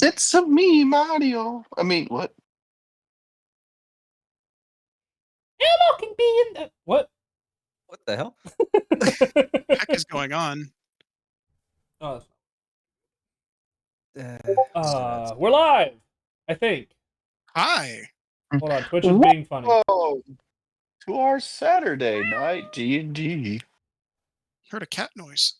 It's a me, Mario. I mean, what? Elmo can be in the what? What the hell? Heck is going on? Oh, Uh, we're live. I think. Hi. Hold on, Twitch is being funny. Whoa! To our Saturday night D&D. Heard a cat noise.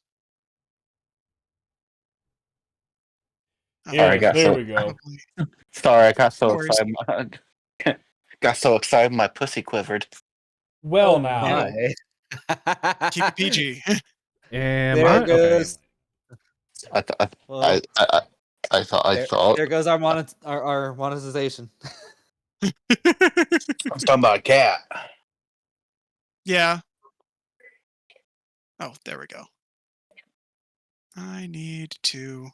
Oh, Yes, got there so- we go. probably. Sorry, I got so No worries. excited. Got so excited, my pussy quivered. Well, oh now. my. Keep it PG. Am There I? it goes. I thought. Well, I thought. there goes our monetization. I was talking about a cat. Yeah. Oh, there we go. I need to.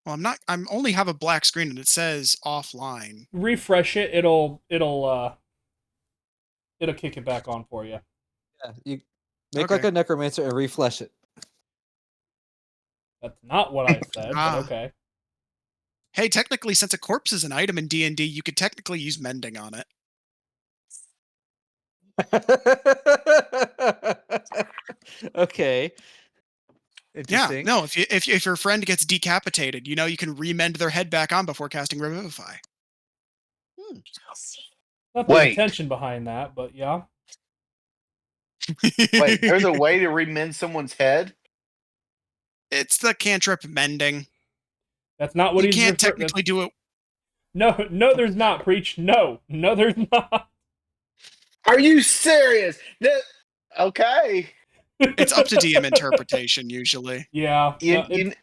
Well, I'm only have a black screen and it says offline. Refresh it. It'll kick it back on for you. Yeah, you make like Okay. a necromancer and refresh it. That's not what I said, but okay. Hey, technically, since a corpse is an item in D&D, you could technically use mending on it. Okay. Yeah, Interesting. no. If your friend gets decapitated, you can remend their head back on before casting Revivify. Not the Wait. intention behind that, but yeah. Wait, there's a way to remend someone's head? It's the cantrip mending. That's not what You he's can't refer- technically do it. No, there's not. Preach. No, there's not. Are you serious? Okay. It's up to DM interpretation usually. Yeah. You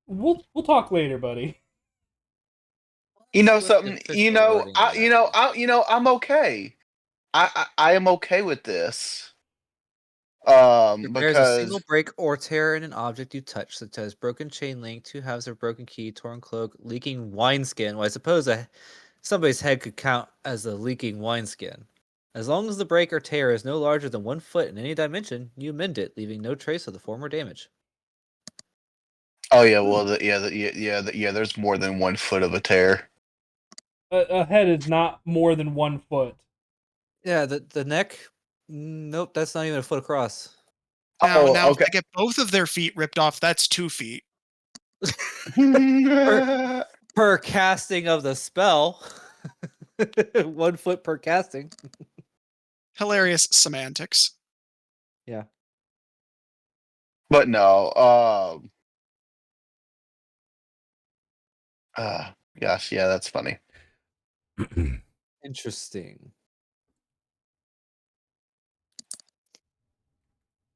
We'll talk later, buddy. know See what the something. official wording of that is. I'm okay. I am okay with this. If there's a single Because break or tear in an object you touch, such as broken chain link, two halves of broken key, torn cloak, leaking wineskin. Well, I suppose somebody's head could count as a leaking wineskin. As long as the break or tear is no larger than 1 foot in any dimension, you mend it, leaving no trace of the former damage. oh yeah, well there's more than 1 foot of a tear. A head is not more than 1 foot. Yeah, the neck. Nope, that's not even a foot across. Now, Oh, if they get both of their feet ripped off, that's 2 feet. Per casting of the spell. 1 foot per casting. Hilarious semantics. Yeah. But no, gosh, yeah, that's funny. Interesting.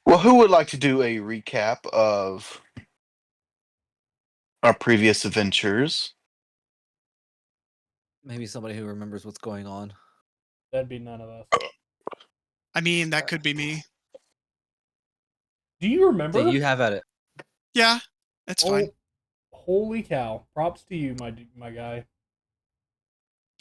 Well, who would like to do a recap of our previous adventures? Maybe somebody who remembers what's going on. That'd be none of us. I mean, that could be me. Do you remember? You have at it. Yeah, that's fine. Holy cow! Props to you, my guy.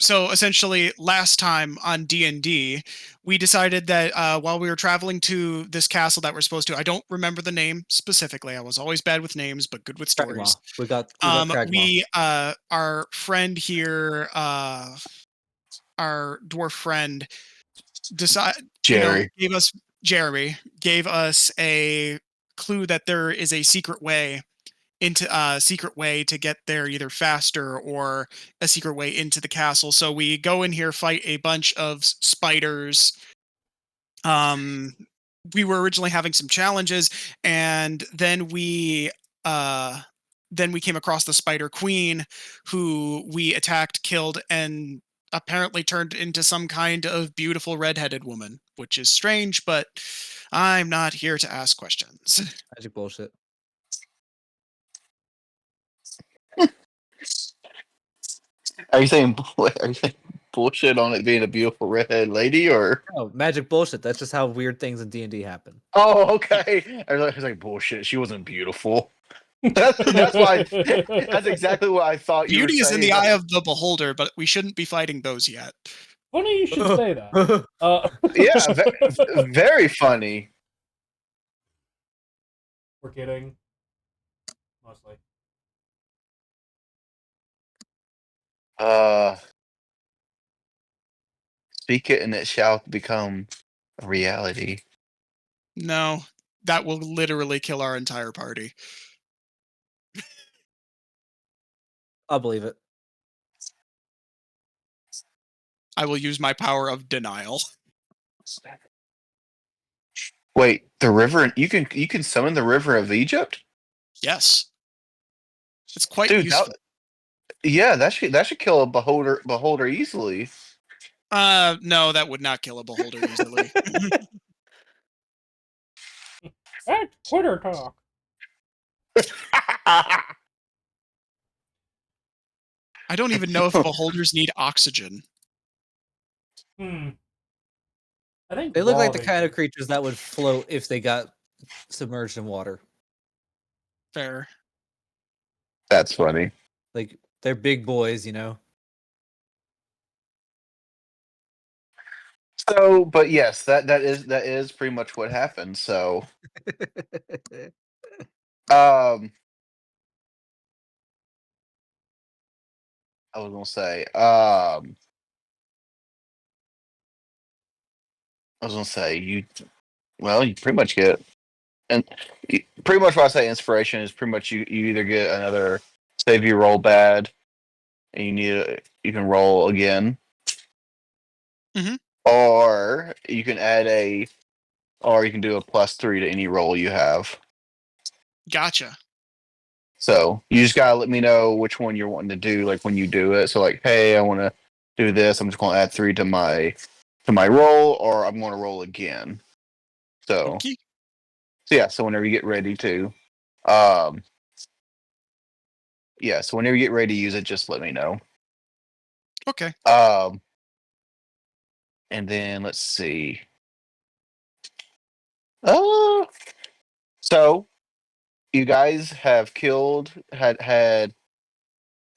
So essentially, last time on D&D, we decided that while we were traveling to this castle that we're supposed to, I don't remember the name specifically. I was always bad with names, but good with stories. We got Kragmaw. Our friend here, our dwarf friend, Jeremy gave us a clue that there is a secret way to get there either faster or a secret way into the castle. So we go in here, fight a bunch of spiders. We were originally having some challenges, and then we came across the Spider Queen, who we attacked, killed, and apparently turned into some kind of beautiful red-headed woman, which is strange, but I'm not here to ask questions. Magic bullshit. Are you saying bullshit on it being a beautiful redhead lady, or? No, magic bullshit. That's just how weird things in D&D happen. Oh, okay. I was like bullshit. She wasn't beautiful. That's why. That's exactly what I thought. Beauty you were is in the saying. eye of the beholder, but we shouldn't be fighting those yet. Funny you should say that. Yeah, very funny. We're kidding. Mostly. Speak it and it shall become a reality. No, that will literally kill our entire party. I'll believe it. I will use my power of denial. Wait, the river? You can summon the river of Egypt, Yes. It's quite dude. useful. Yeah, that should kill a beholder easily. No, that would not kill a beholder easily. That's Twitter talk. I don't even know if beholders need oxygen. I think They look like the Wally kind of did. creatures that would float if they got submerged in water. Fair. That's funny. Like they're big boys, you know. So, but yes, that is pretty much what happened. So, um, I was gonna say, you. Well, you pretty much get, and pretty much what I say inspiration is pretty much you either get another save you roll bad, and you can roll again, Mhm. or you can or you can do a +3 to any roll you have. Gotcha. So you just gotta let me know which one you're wanting to do, like when you do it. So like, hey, I want to do this. I'm just gonna add 3 to my roll, or I'm gonna roll again. So Okay. yeah. So whenever you get ready to, um, yeah. So whenever you get ready to use it, just let me know. Okay. And then let's see. Uh, so you guys have killed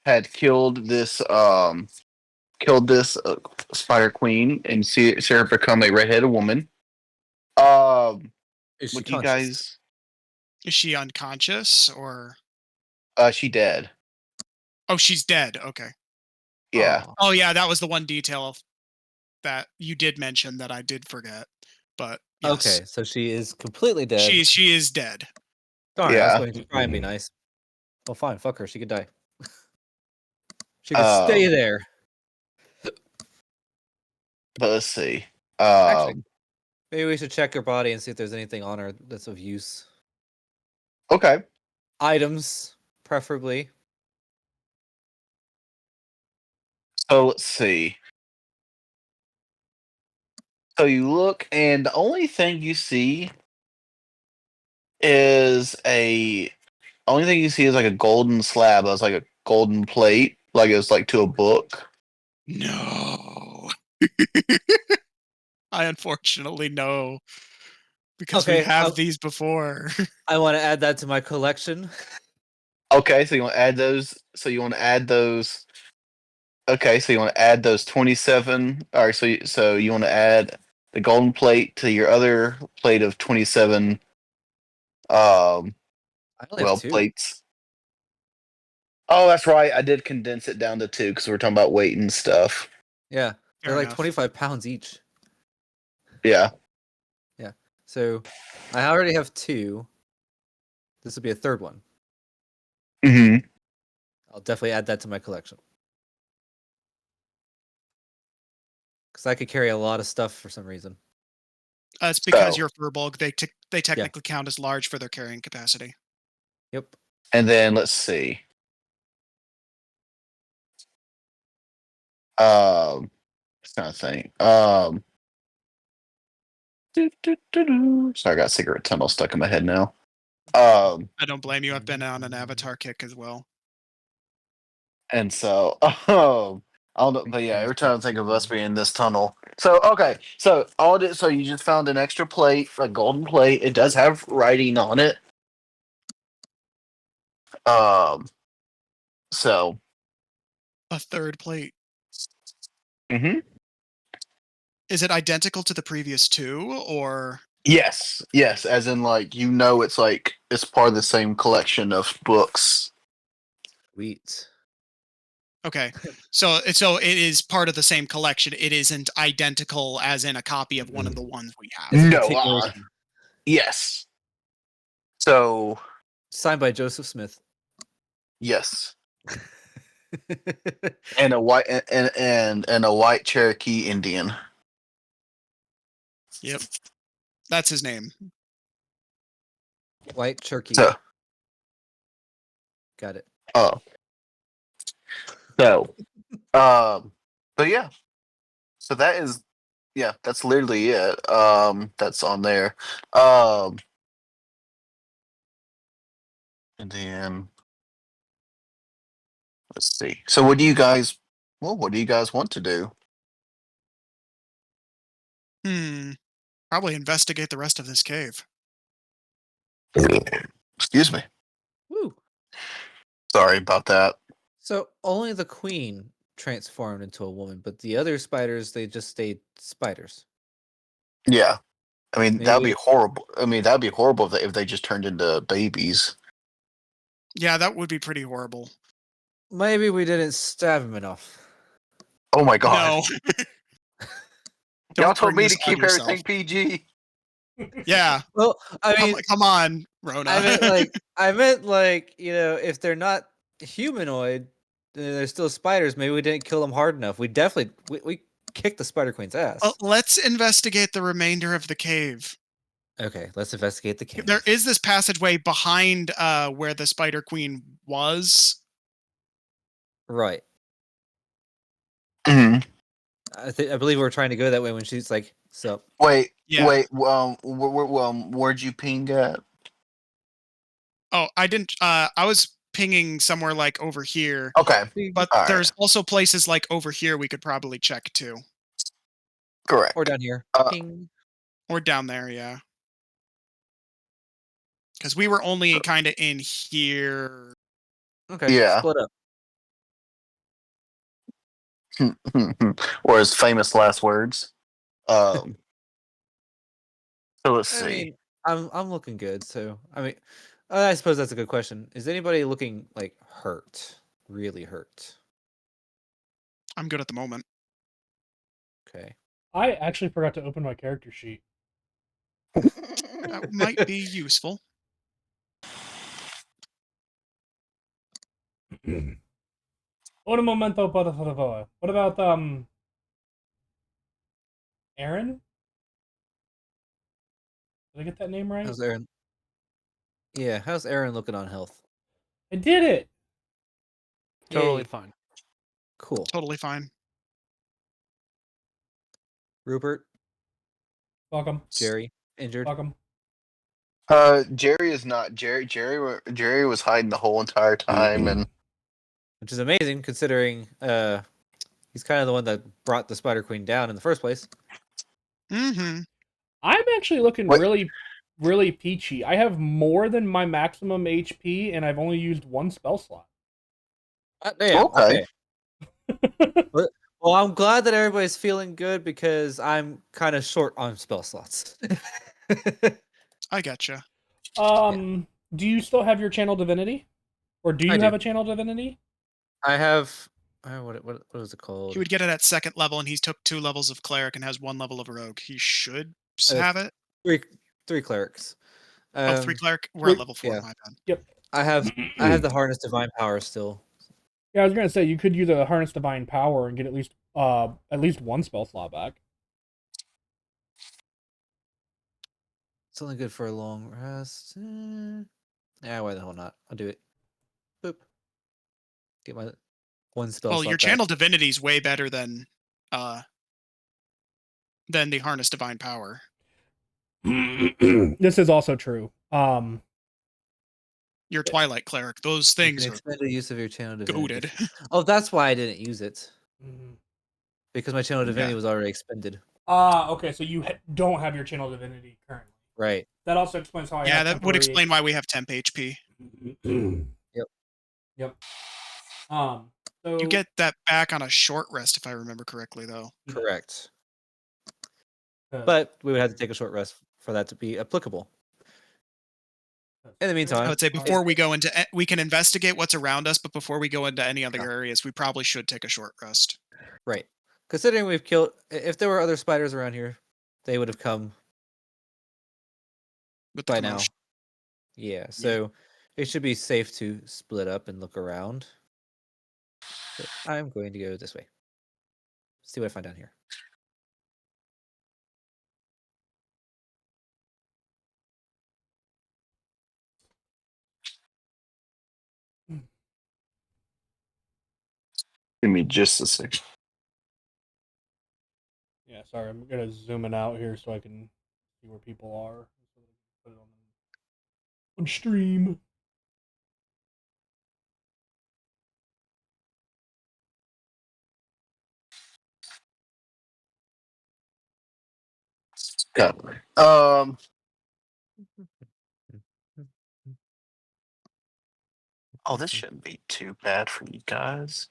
this Spider Queen and see her become a redheaded woman. Is she What do you conscious? guys? Is she unconscious or? She dead. Oh, she's dead. Okay. Yeah. Aw. Oh, yeah, that was the one detail that you did mention that I did forget. But yes, Okay, so she is completely dead. she is dead. Darn, I was Yeah. going to try and be nice. Well, fine, fuck her. She could die. She could stay Um, there. but let's see. Actually, maybe we should check her body and see if there's anything on her that's of use. Okay. Items, preferably. So let's see. So you look, and the only thing you see is like a golden slab. It's like a golden plate, like it's like to a book. No. I unfortunately know because we Okay, have these before. I want to add that to my collection. Okay, so you want to add those. Okay, so you want to add those 27. All right, so you want to add the golden plate to your other plate of 27. I only have 2. Plates. Oh, that's right. I did condense it down to 2 because we're talking about weight and stuff. Yeah, they're Fair like enough. 25 pounds each. Yeah. So I already have 2. This will be a third one. Hmm. I'll definitely add that to my collection. Because I could carry a lot of stuff for some reason. It's because So- you're Furbolg. They technically count as large for their carrying capacity. Yep. And then let's see. Just trying to think. Sorry, I got cigarette tunnel stuck in my head now. I don't blame you. I've been on an Avatar kick as well. And so, I don't know, but yeah, every time I think of us being in this tunnel. So okay, so so you just found an extra plate, a golden plate. It does have writing on it. So. A third plate. Mm-hmm. Is it identical to the previous 2 or? Yes, as in like it's part of the same collection of books. Sweet. Okay. So it is part of the same collection. It isn't identical as in a copy of one of the ones we It's have. a No, continuation. yes. So Signed by Joseph Smith. yes, and a white and a white Cherokee Indian. Yep. That's his name. White Turkey. So Got it. oh, so but yeah. So that is that's literally it. That's on there. Um, and then let's see. So what do you guys? Well, what do you guys want to do? Probably investigate the rest of this cave. Excuse me. Woo. Sorry about that. So only the queen transformed into a woman, but the other spiders, they just stayed spiders. Yeah, I mean that'd be Maybe- horrible. I mean that'd be horrible if they just turned into babies. Yeah, that would be pretty horrible. Maybe we didn't stab him enough. Oh my god! No. Y'all Don't told bring me this to on keep yourself. everything PG. Yeah. Well, I mean, Come on, Rona. I meant like, if they're not humanoid, then they're still spiders. Maybe we didn't kill them hard enough. We definitely we kicked the Spider Queen's ass. Well, let's investigate the remainder of the cave. Okay, let's investigate the cave. There is this passageway behind where the Spider Queen was. Right. Mhm. I believe we were trying to go that way when she's like, "So Wait, Yeah. wait. Where'd you ping at? Oh, I didn't. I was pinging somewhere like over here, Okay, but all right. there's also places like over here we could probably check too, Correct. or down here." Uh, Ping. or down there. Yeah. Because we were only kind of in here. Okay, Yeah. split up. or his famous last words. So let's I see. mean, I'm looking good, so I suppose that's a good question. Is anybody looking like hurt? Really hurt? I'm good at the moment. Okay. I actually forgot to open my character sheet. That might be useful. Un momento, por favor. What about Aaron? Did I get that name right? How's Aaron? Yeah, how's Aaron looking on health? I did it. Totally Yay. fine. Cool. Totally fine. Rupert, Welcome. Jerry, injured. Welcome. Jerry is not Jerry was hiding the whole entire time, and Which is amazing considering he's kind of the one that brought the Spider Queen down in the first place. Mm-hmm. I'm actually looking What- really, really peachy. I have more than my maximum HP, and I've only used one spell slot. Damn, Okay. Well, I'm glad that everybody's feeling good because I'm kind of short on spell slots. I gotcha. Do you still have your channel divinity, or do I you do. have a channel divinity? I have what is it called? He would get it at second level, and he's took 2 levels of cleric and has 1 level of rogue. He should have it. Three clerics. 3 cleric. We're at three- level 4. yeah. My bad. I have the harness divine power still. Yeah, I was gonna say you could use a harness divine power and get at least one spell slot back. It's only good for a long rest. Yeah, why the hell not? I'll do it. Boop. Get my one spell. Well, slot your back. channel divinity is way better than the harness divine power. This is also true. Your twilight cleric. Those You things can are expend the use of your channel divinity. goaded. Oh, that's why I didn't use it Mhm. because my channel divinity Yeah. was already expended. Okay, so you don't have your channel divinity currently. Right. That also explains how I Yeah, have that would temporary- explain why we have temp HP. Yep. So You get that back on a short rest, if I remember correctly, though. Correct. uh, But we would have to take a short rest for that to be applicable. In the I meantime, would say before we go into, we can investigate what's around us, but before we go into any other areas, we probably should take a short rest. right. Considering we've killed, if there were other spiders around here, they would have come With the by now. commotion. Yeah, so it should be safe to split up and look around. So I'm going to go this way. See what I find down here. Give me just a second. Yeah, sorry, I'm gonna zoom it out here so I can see where people are. Put it on stream. Yeah. Oh, this shouldn't be too bad for you guys.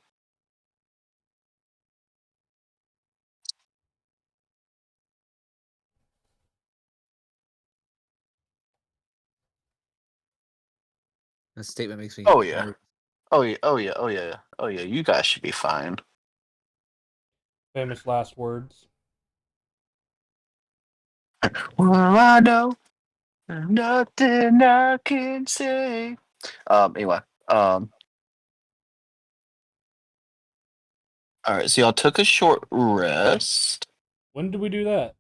This statement makes me. Oh yeah. nervous. Oh yeah. Oh yeah. Oh yeah. Oh yeah. You guys should be fine. Famous last words. Well, I know nothing I can say. Anyway. All right. So y'all took a short rest. When did we do that?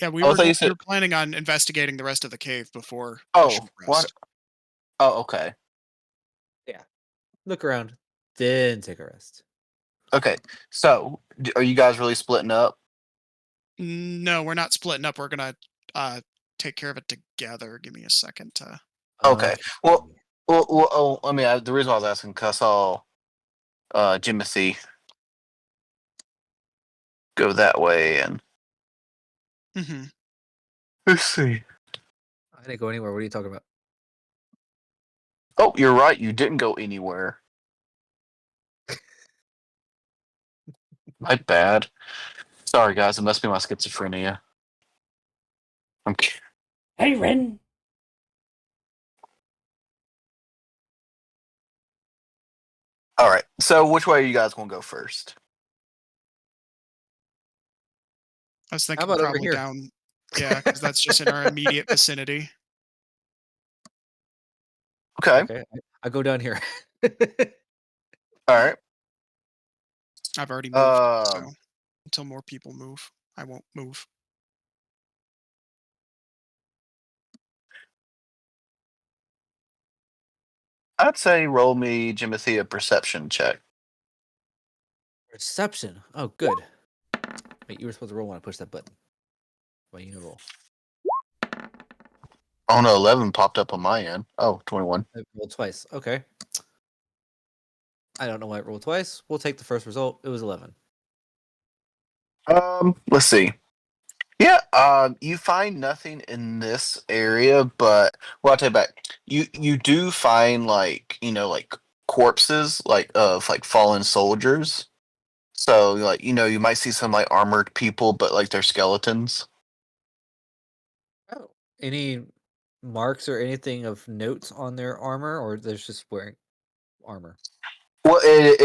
Yeah, we Oh, I were, thought you we said- were planning on investigating the rest of the cave before Oh, the short what? rest. Oh, okay. Look around, then take a rest. Okay. So, are you guys really splitting up? No, we're not splitting up. We're gonna take care of it together. Give me a second to. Okay. Well, I mean, the reason why I was asking because I saw Jimothy go that way, and Hmm. let's see. I didn't go anywhere. What are you talking about? Oh, you're right. You didn't go anywhere. My bad. Sorry, guys. It must be my schizophrenia. I'm ki- Hey, Ren. All right. So, which way are you guys gonna go first? I was How thinking about over probably here? down. Yeah, because that's just in our immediate vicinity. Okay. Okay, I go down here. All right. I've already moved, so Um. until more people move, I won't move. I'd say roll me, Jimothy, a perception check. Reception. Oh, good. Wait, you were supposed to roll when I pushed that button. Why you roll? Oh no, 11 popped up on my end. Oh, 21. I rolled twice. Okay. I don't know why it rolled twice. We'll take the first result. It was 11. Let's see. Yeah, you find nothing in this area, but well, I'll take it back. You do find like like corpses like of like fallen soldiers. So like you might see some like armored people, but like they're skeletons. Oh. Any marks or anything of note on their armor, or they're just wearing armor? Well, it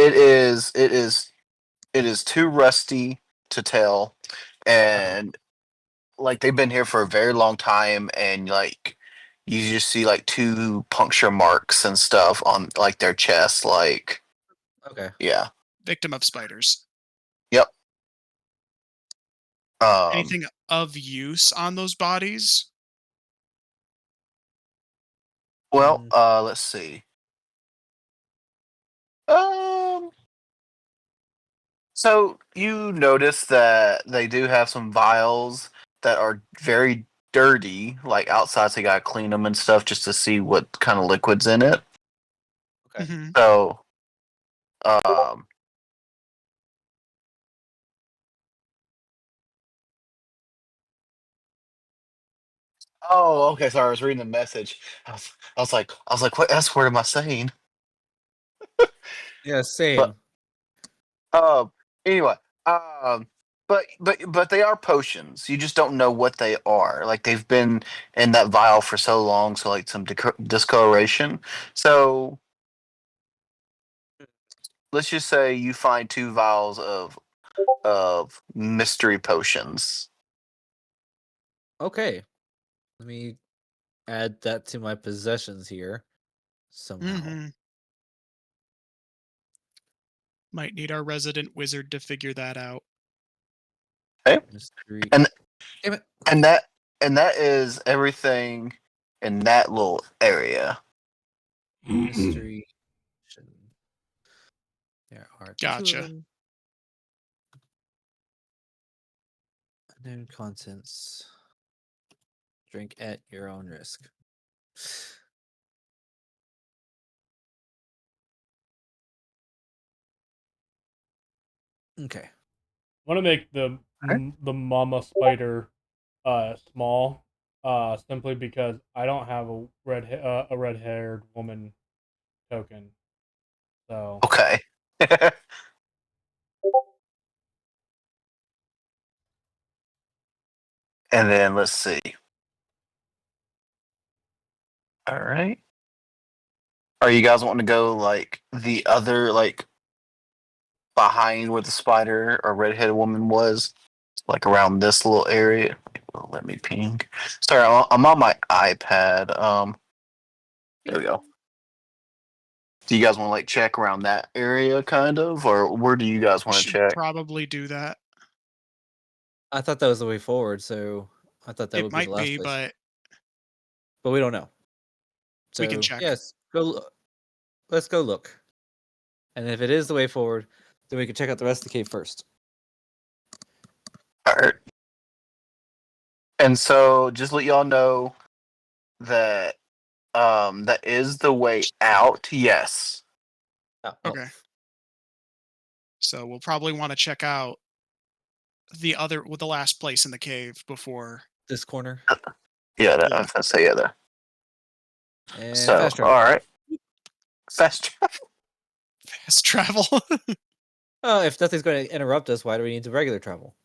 is too rusty to tell, and like they've been here for a very long time, and like you just see like two puncture marks and stuff on like their chest, like Okay. yeah. Victim of spiders. Yep. Anything of use on those bodies? Well, Mm. let's see. Um, so you notice that they do have some vials that are very dirty, like outside, so you gotta clean them and stuff just to see what kind of liquid's in it. Okay. Mhm. So, um, oh, okay. Sorry, I was reading the message. I was like, what S word am I saying? Yeah, same. But anyway, um, but they are potions. You just don't know what they are. Like they've been in that vial for so long, so like some discoloration. So let's just say you find 2 vials of mystery potions. Okay. Let me add that to my possessions here somehow. Hmm. Might need our resident wizard to figure that out. Mystery. And Damn it. and that is everything in that little area. Mystery. There are 2 of Gotcha. them. Unknown contents. Drink at your own risk. Okay. I want to make the Okay. the mama spider small, simply because I don't have a red haired woman token. So Okay. And then let's see. All right. Are you guys wanting to go like the other like behind where the spider or redheaded woman was, like around this little area? Let me ping. Sorry, I'm on my iPad. There we go. Do you guys want to like check around that area, kind of, or where do you guys We want to should check? probably do that. I thought that was the way forward, so I thought that It would be the might last be, place. but But we don't know. we can So check. yes, let's go look. And if it is the way forward, then we can check out the rest of the cave first. All right. And so, just let y'all know that that is the way out. Yes. Oh, well, Okay. So we'll probably want to check out the last place in the cave before. this corner Yeah, I Yeah. was gonna say yeah. There. and So, fast travel. all right. Fast travel. Fast travel. Oh, if nothing's going to interrupt us, why do we need the regular travel?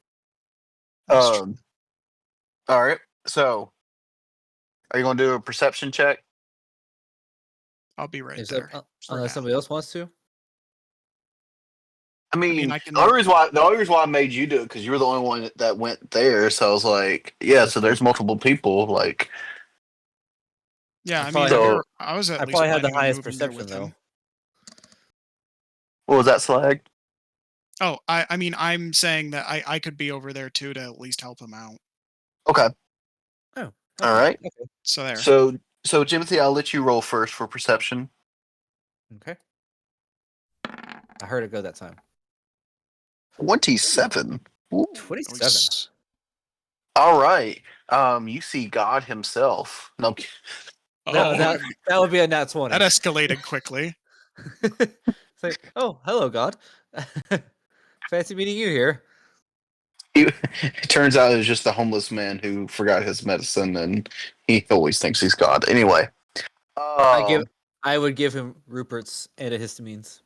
That's true. All right. So, are you gonna do a perception check? I'll be right Is there. that, for unless now. somebody else wants to? I mean, I can- the only reason why I made you do it because you were the only one that went there. So I was like, yeah. That's So true. there's multiple people. Like, Yeah, I I probably mean, have- I was at I least probably had the planning on highest moving there perception with though. him. what was that, Slag? Oh, I mean, I'm saying that I could be over there too to at least help him out. Okay. Oh, All okay, right. So there. So Timothy, I'll let you roll first for perception. Okay. I heard it go that time. 27. Ooh. 27. Nice. All right. You see God Himself. No, I'm No, Oh, that would be a nat 20. that escalated quickly. It's like, oh, hello, God. Fancy meeting you here. it turns out it was just a homeless man who forgot his medicine, and he always thinks he's God. Anyway, I would give him Rupert's antihistamines.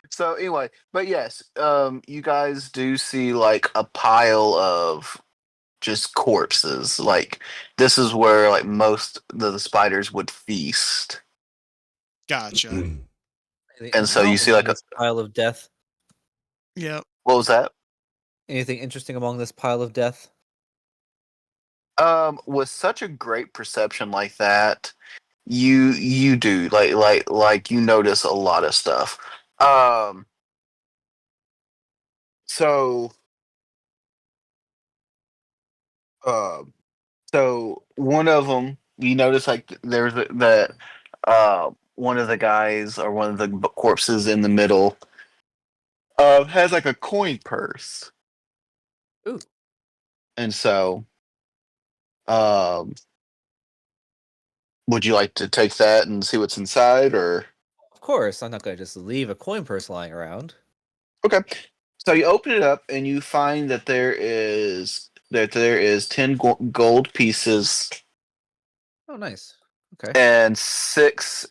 So anyway, but yes, you guys do see like a pile of just corpses. Like this is where like most of the spiders would feast, Gotcha. Anything and so you interesting see like among this pile of death. Yep. what was that? Anything interesting among this pile of death? With such a great perception like that, you do like you notice a lot of stuff. So uh, so one of them you notice like there's that one of the guys or one of the corpses in the middle has like a coin purse, Ooh. and so um, would you like to take that and see what's inside, or? Of course, I'm not going to just leave a coin purse lying around. Okay. So you open it up and you find that there is 10 gold pieces Oh, nice. Okay. and six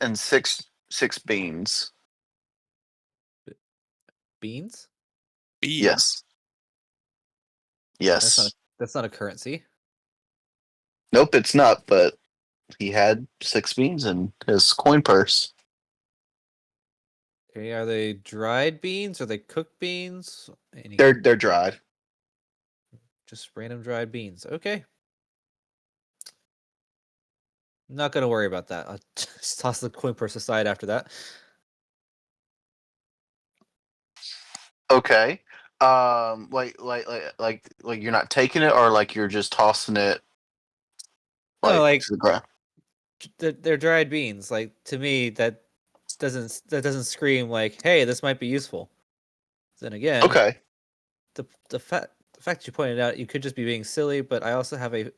beans. Beans? Beans. Yes. Yes. That's not a currency. Nope, it's not. But he had 6 beans in his coin purse. Okay, are they dried beans? Are they cooked beans? Any They're dried. just random dried beans. Okay. Not gonna worry about that. I'll just toss the coin purse aside after that. Okay. Like you're not taking it, or like you're just tossing it No, like to the ground. they're dried beans. Like to me, that doesn't scream like, hey, this might be useful. Then again, Okay. the fact that you pointed out, you could just be being silly, but I also have a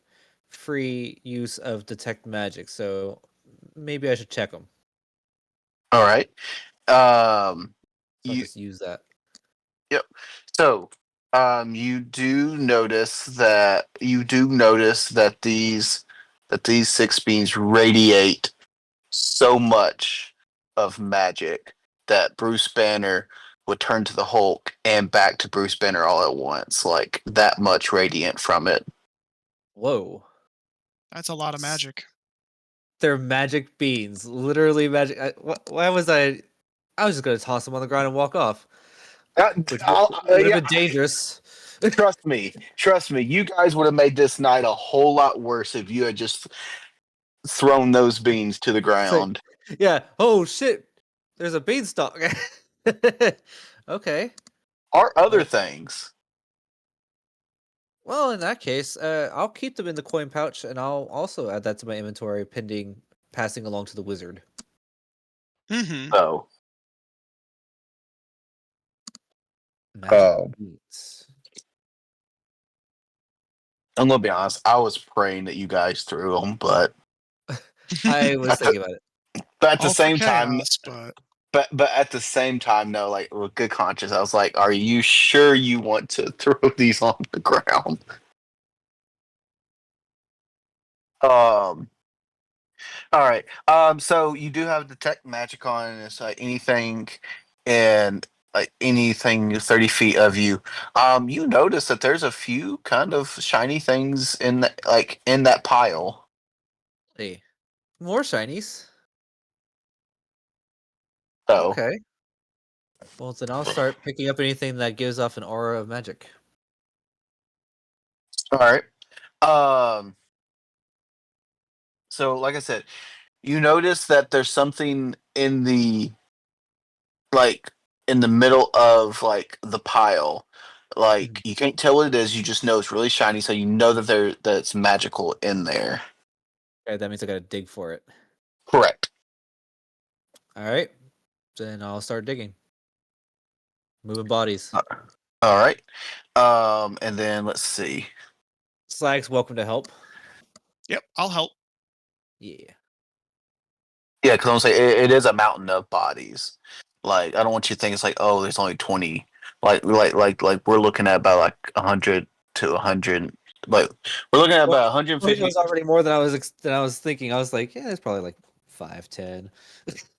free use of detect magic, so maybe I should check them. All right. Um. So I'll You just use that. Yep. So, you do notice that these 6 beans radiate so much of magic that Bruce Banner would turn to the Hulk and back to Bruce Banner all at once, like that much radiant from it. Whoa. That's a lot of magic. They're magic beans. Literally magic. Why was I? I was just gonna toss them on the ground and walk off, which would have Yeah, been dangerous. trust me. You guys would have made this night a whole lot worse if you had just thrown those beans to the It's like, ground. yeah. Oh shit! There's a beanstalk. Okay. Or other Well- things. Well, in that case, I'll keep them in the coin pouch, and I'll also add that to my inventory, pending passing along to the wizard. Hmm. So, Magic Oh. beans. I'm gonna be honest. I was praying that you guys threw them, but I was thinking about it. at the All for same time, chaos, but but at the same time, no, like with good conscience, I was like, "Are you sure you want to throw these on the ground?" All right. So you do have detect magic on, and it's like anything, and like anything 30 feet of you. You notice that there's a few kind of shiny things in that pile. Hey, more shinies. So, Okay. Well, then I'll start picking up anything that gives off an aura of magic. all right. Um. So, like I said, you notice that there's something like in the middle of like the pile. Like you can't tell what it is. You just know it's really shiny, so you know that it's magical in there. Okay, that means I gotta dig for it. Correct. All right. Then I'll start digging. Moving bodies. All right. And then let's see. Slag's welcome to help. yep, I'll help. Yeah. Yeah, because I'm saying it is a mountain of bodies. Like I don't want you to think it's like, oh, there's only 20. Like we're looking at about like 100 to 100. Like we're looking at about It 150. was already more than I was thinking. I was like, yeah, it's probably like 5, 10.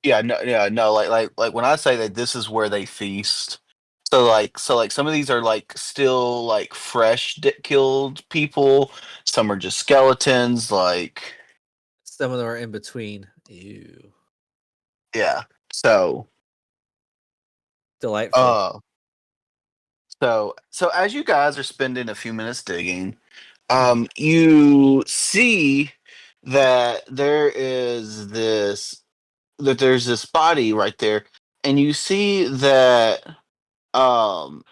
Yeah, no. Like when I say that this is where they feast. So like some of these are like still like fresh killed people. Some are just skeletons. Like Some of them are in between. Ew. yeah. So Delightful. so as you guys are spending a few minutes digging, you see that there's this body right there, and you see that um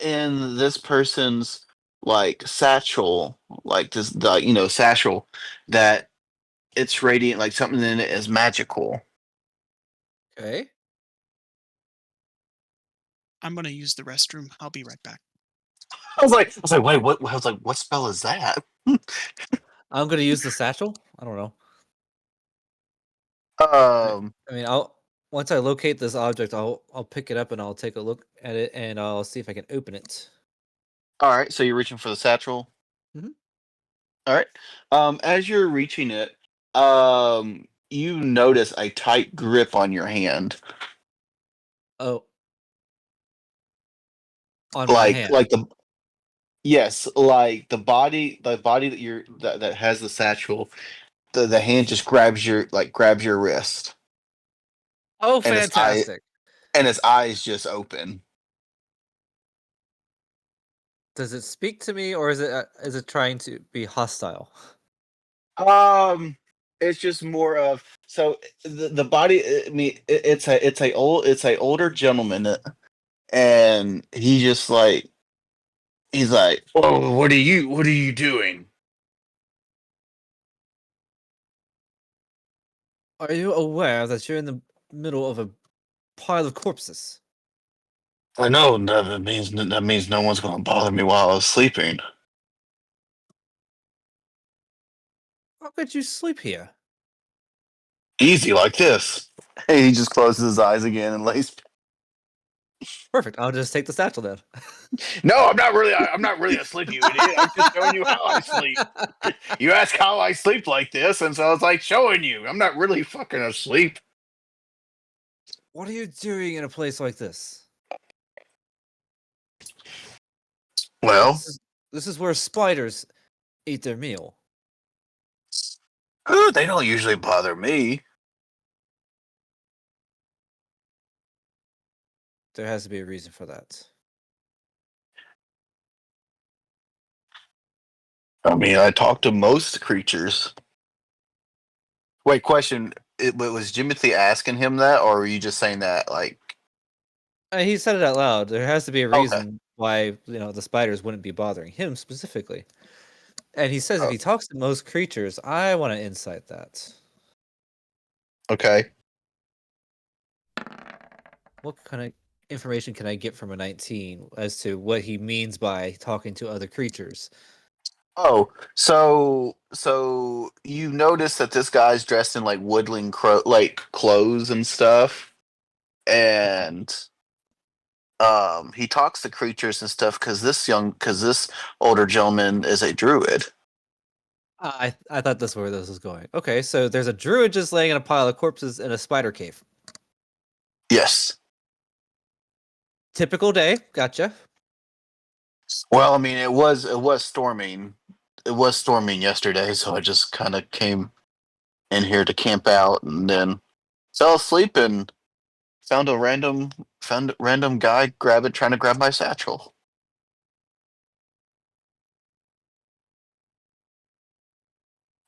in this person's like satchel, like this satchel, that it's radiant, like something in it is magical. Okay. I'm gonna use the restroom. I'll be right back. I was like, wait, what? I was like, what spell is that? I'm gonna use the satchel. I don't know. Um, I mean, I'll once I locate this object, I'll pick it up and I'll take a look at it and I'll see if I can open it. all right, so you're reaching for the satchel. Mhm. All right. As you're reaching it, you notice a tight grip on your hand. Oh. On my hand. like the yes, like the body that that has the satchel. The hand just grabs your wrist, Oh, and fantastic. his eyes just open. Does it speak to me, or is it trying to be hostile? It's just more of so the body. I mean, it's a older gentleman, and he just like he's like, "Oh, what are you doing?" Are you aware that you're in the middle of a pile of corpses? I know that means no one's going to bother me while I was sleeping. How could you sleep here? Easy like this. Hey, he just closes his eyes again and lays. Perfect. I'll just take the satchel then. No, I'm not really. I'm not really asleep, you idiot. I'm just showing you how I sleep. You ask how I sleep like this, and so I was like showing you. I'm not really fucking asleep. What are you doing in a place like this? Well, This is where spiders eat their meal. they don't usually bother me. There has to be a reason for that. I mean, I talk to most creatures. Wait, question. Was Jimothy asking him that, or were you just saying that like? He said it out loud. There has to be a Okay. reason why the spiders wouldn't be bothering him specifically. And he says if Oh, he talks to most creatures, I want to insight that. okay. What kind of information can I get from a 19 as to what he means by talking to other creatures? Oh, so you notice that this guy's dressed in like woodland like clothes and stuff, and he talks to creatures and stuff because this older gentleman is a druid. I thought that's where this was going. Okay, so there's a druid just laying in a pile of corpses in a spider cave. Yes. Typical day. Gotcha. Well, I mean, it was storming. It was storming yesterday, so I just kind of came in here to camp out, and then fell asleep and found a random guy trying to grab my satchel.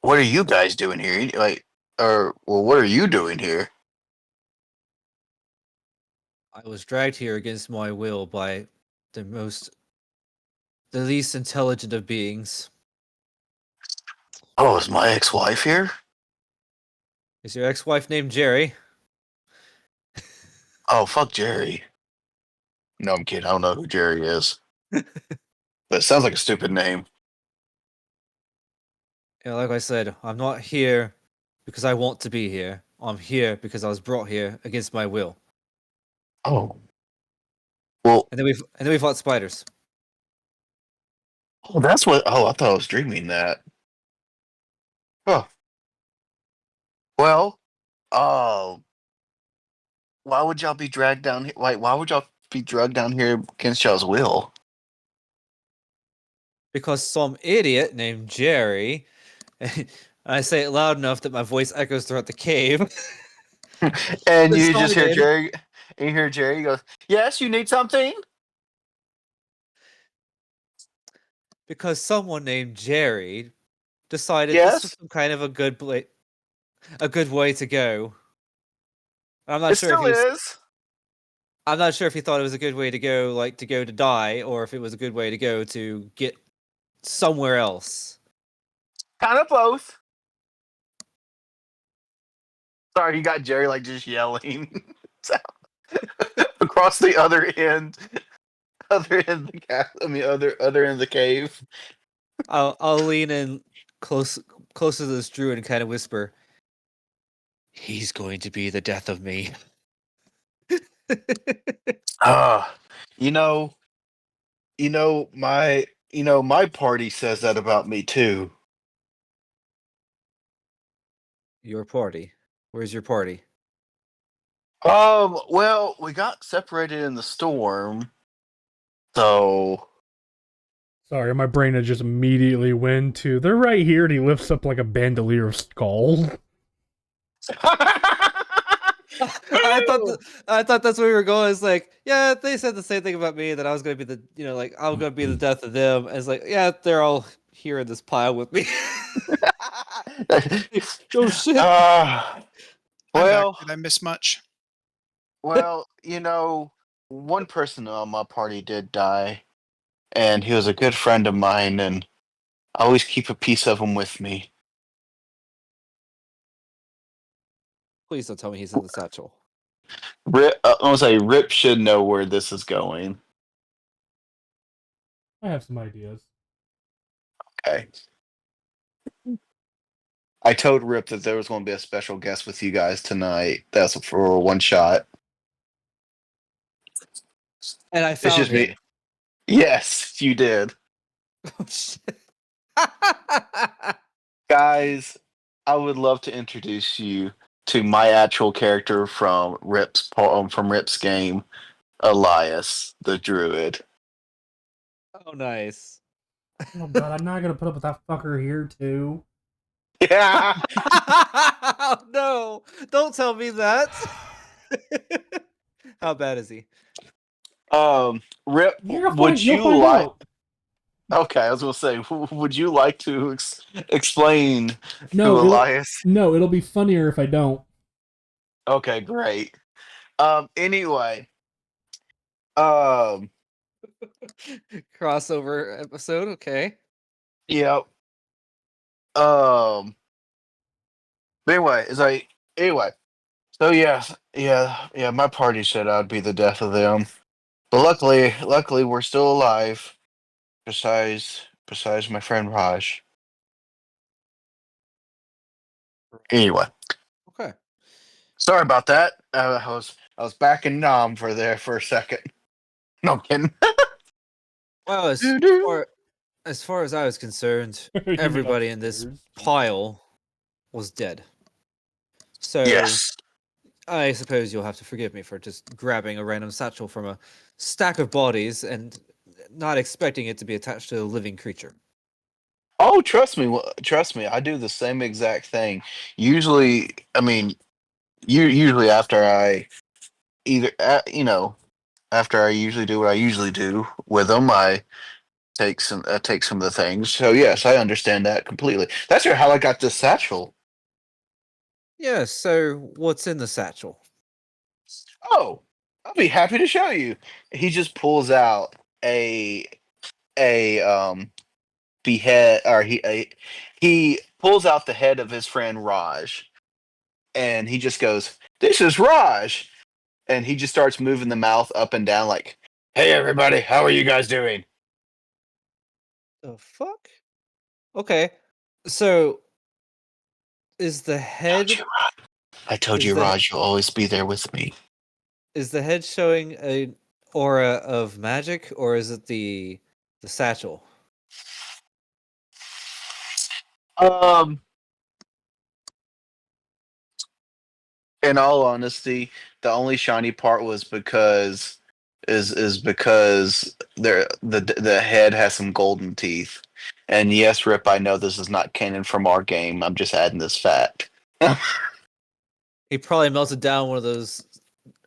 What are you guys doing here? Like, or well, what are you doing here? I was dragged here against my will by the least intelligent of beings. Oh, is my ex-wife here? Is your ex-wife named Jerry? Oh, fuck Jerry. No, I'm kidding. I don't know who Jerry is. But it sounds like a stupid name. Like I said, I'm not here because I want to be here. I'm here because I was brought here against my will. Oh. Well, And then we fought spiders. oh, that's what. Oh, I thought I was dreaming that. Oh, well, uh, why would y'all be dragged down here? Why would y'all be dragged down here against y'all's will? Because some idiot named Jerry, I say it loud enough that my voice echoes throughout the cave. And you just hear decided Jerry. And you hear Jerry goes, "Yes, you need something." because someone named Jerry decided this was Yes, some kind of a good way to go. I'm not it sure if still he was. is. I'm not sure if he thought it was a good way to go, like to go to die, or if it was a good way to go to get somewhere else. Kind of both. Sorry, you got Jerry like just yelling across the other end of the I mean, other end of the cave. I'll lean in close to this druid and kind of whisper, "He's going to be the death of me." Ah, you know, my party says that about me too. Your party. Where's your party? Well, we got separated in the storm, So Sorry, my brain had just immediately went to they're right here, and he lifts up like a bandolier of skull. I thought that's where we were going. It's like, yeah, they said the same thing about me that I was going to be the, like I'm going to be the death of them. And it's like, yeah, they're all here in this pile with me. Oh shit! uh, I'm back. well, Did I miss much? well, one person on my party did die, and he was a good friend of mine, and I always keep a piece of him with me. Please don't tell me he's in the satchel. Rip, I'm gonna say Rip should know where this is going. I have some ideas. Okay. I told Rip that there was going to be a special guest with you guys tonight. That's for one shot. And I It's found just him. me. Yes, you did. Oh shit! Guys, I would love to introduce you to my actual character from Rip's game, Elias, the druid. Oh, nice. Oh god, I'm not gonna put up with that fucker here too. Yeah. Oh, no! Don't tell me that. How bad is he? Rip, You're gonna would you'll you find like? out. Okay, I was gonna say, would you like to explain who No, Elias? it'll be funnier if I don't. Okay, great. Anyway, um, Crossover episode. Okay. yep. But anyway, it's like anyway. So yeah. My party said I'd be the death of them, but luckily, we're still alive. Besides my friend Raj. Anyway, Okay. sorry about that. I was backing Nom for a second. No I'm kidding. Well, Doo-doo. as far as I was concerned, You mean everybody in this upstairs? pile was dead. So Yes. I suppose you'll have to forgive me for just grabbing a random satchel from a stack of bodies and not expecting it to be attached to a living creature. Oh, trust me. I do the same exact thing. Usually, I mean, usually after I either after I usually do what I usually do with them, I take some of the things. So yes, I understand that completely. That's how I got this satchel. Yeah, so what's in the satchel? Oh, I'll be happy to show you. He just pulls out a behead or he pulls out the head of his friend Raj, and he just goes, "This is Raj," and he just starts moving the mouth up and down like, "Hey everybody, how are you guys doing?" The fuck? Okay. So is the head I told is you, the Raj, you'll always be there with me. is the head showing a aura of magic, or is it the satchel? Um, in all honesty, the only shiny part was because is because the head has some golden teeth. And yes, Rip, I know this is not canon from our game. I'm just adding this fact. He probably melted down one of those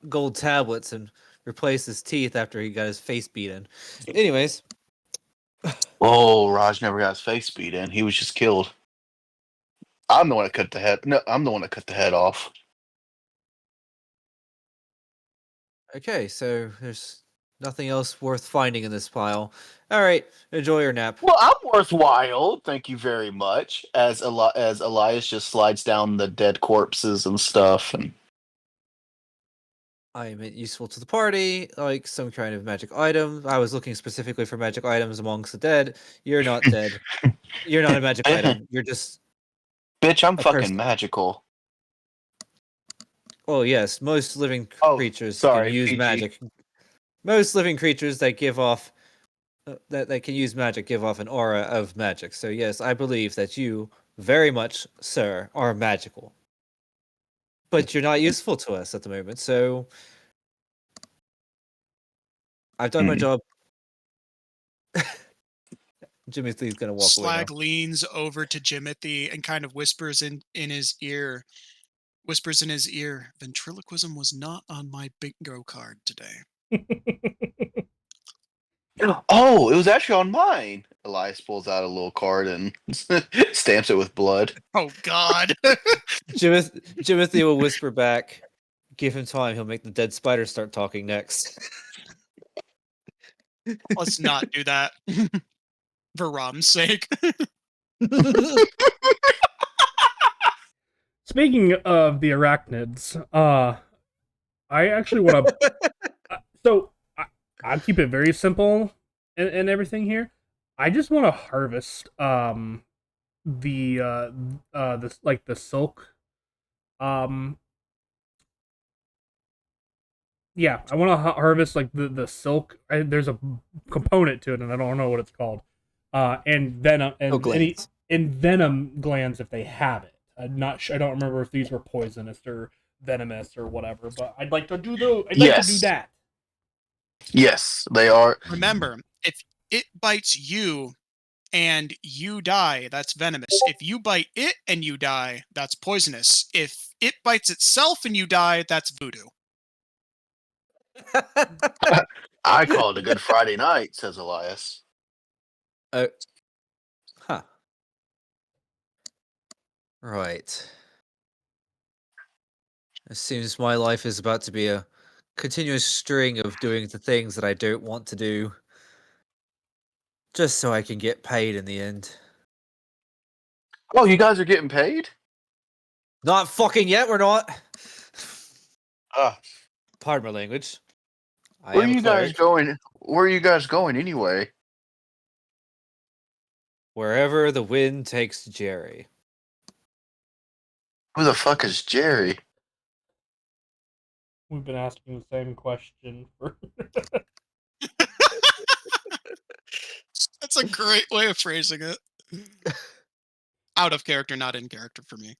gold tablets and replaced his teeth after he got his face beaten. Anyways, Oh, Raj never got his face beat in. He was just killed. I'm the one that cut the head. No, I'm the one that cut the head off. okay, so there's nothing else worth finding in this pile. All right, enjoy your nap. Well, I'm worthwhile. Thank you very much. As Elias just slides down the dead corpses and stuff, and I am useful to the party, like some kind of magic item. I was looking specifically for magic items amongst the dead. You're not dead. You're not a magic item. You're just bitch, I'm a fucking person. magical. Oh yes, most living Oh, creatures sorry, can use PG. magic. Most living creatures that give off that can use magic give off an aura of magic. So yes, I believe that you very much, sir, are magical. But you're not useful to us at the moment. So I've done my Hmm. job. Jimothy's gonna walk away Slag now. leans over to Jimothy and kind of whispers in his ear. Ventriloquism was not on my bingo card today. Oh, it was actually on mine. Elias pulls out a little card and stamps it with blood. Oh God. Jimothy will whisper back. Give him time. He'll make the dead spider start talking next. Let's not do that. For Rom's sake. Speaking of the arachnids, I actually want to. So I'll keep it very simple and everything here. I just want to harvest this like the silk. Yeah, I want to harvest like the silk. There's a component to it, and I don't know what it's called. And venom and glands. venom glands if they have it. I'm not sure. I don't remember if these were poisonous or venomous or whatever. But I'd like to do like to do that. Yes, they are. Remember, if it bites you and you die, that's venomous. If you bite it and you die, that's poisonous. If it bites itself and you die, that's voodoo. I call it a good Friday night, says Elias. Huh. Right. It seems my life is about to be a continuous string of doing the things that I don't want to do, just so I can get paid in the end. Oh, you guys are getting paid? Not fucking yet, we're not. Uh, Pardon my language. I where are am a you guys cleric. going? Where are you guys going anyway? Wherever the wind takes Jerry. Who the fuck is Jerry? We've been asking the same question for. That's a great way of phrasing it. Out of character, not in character for me.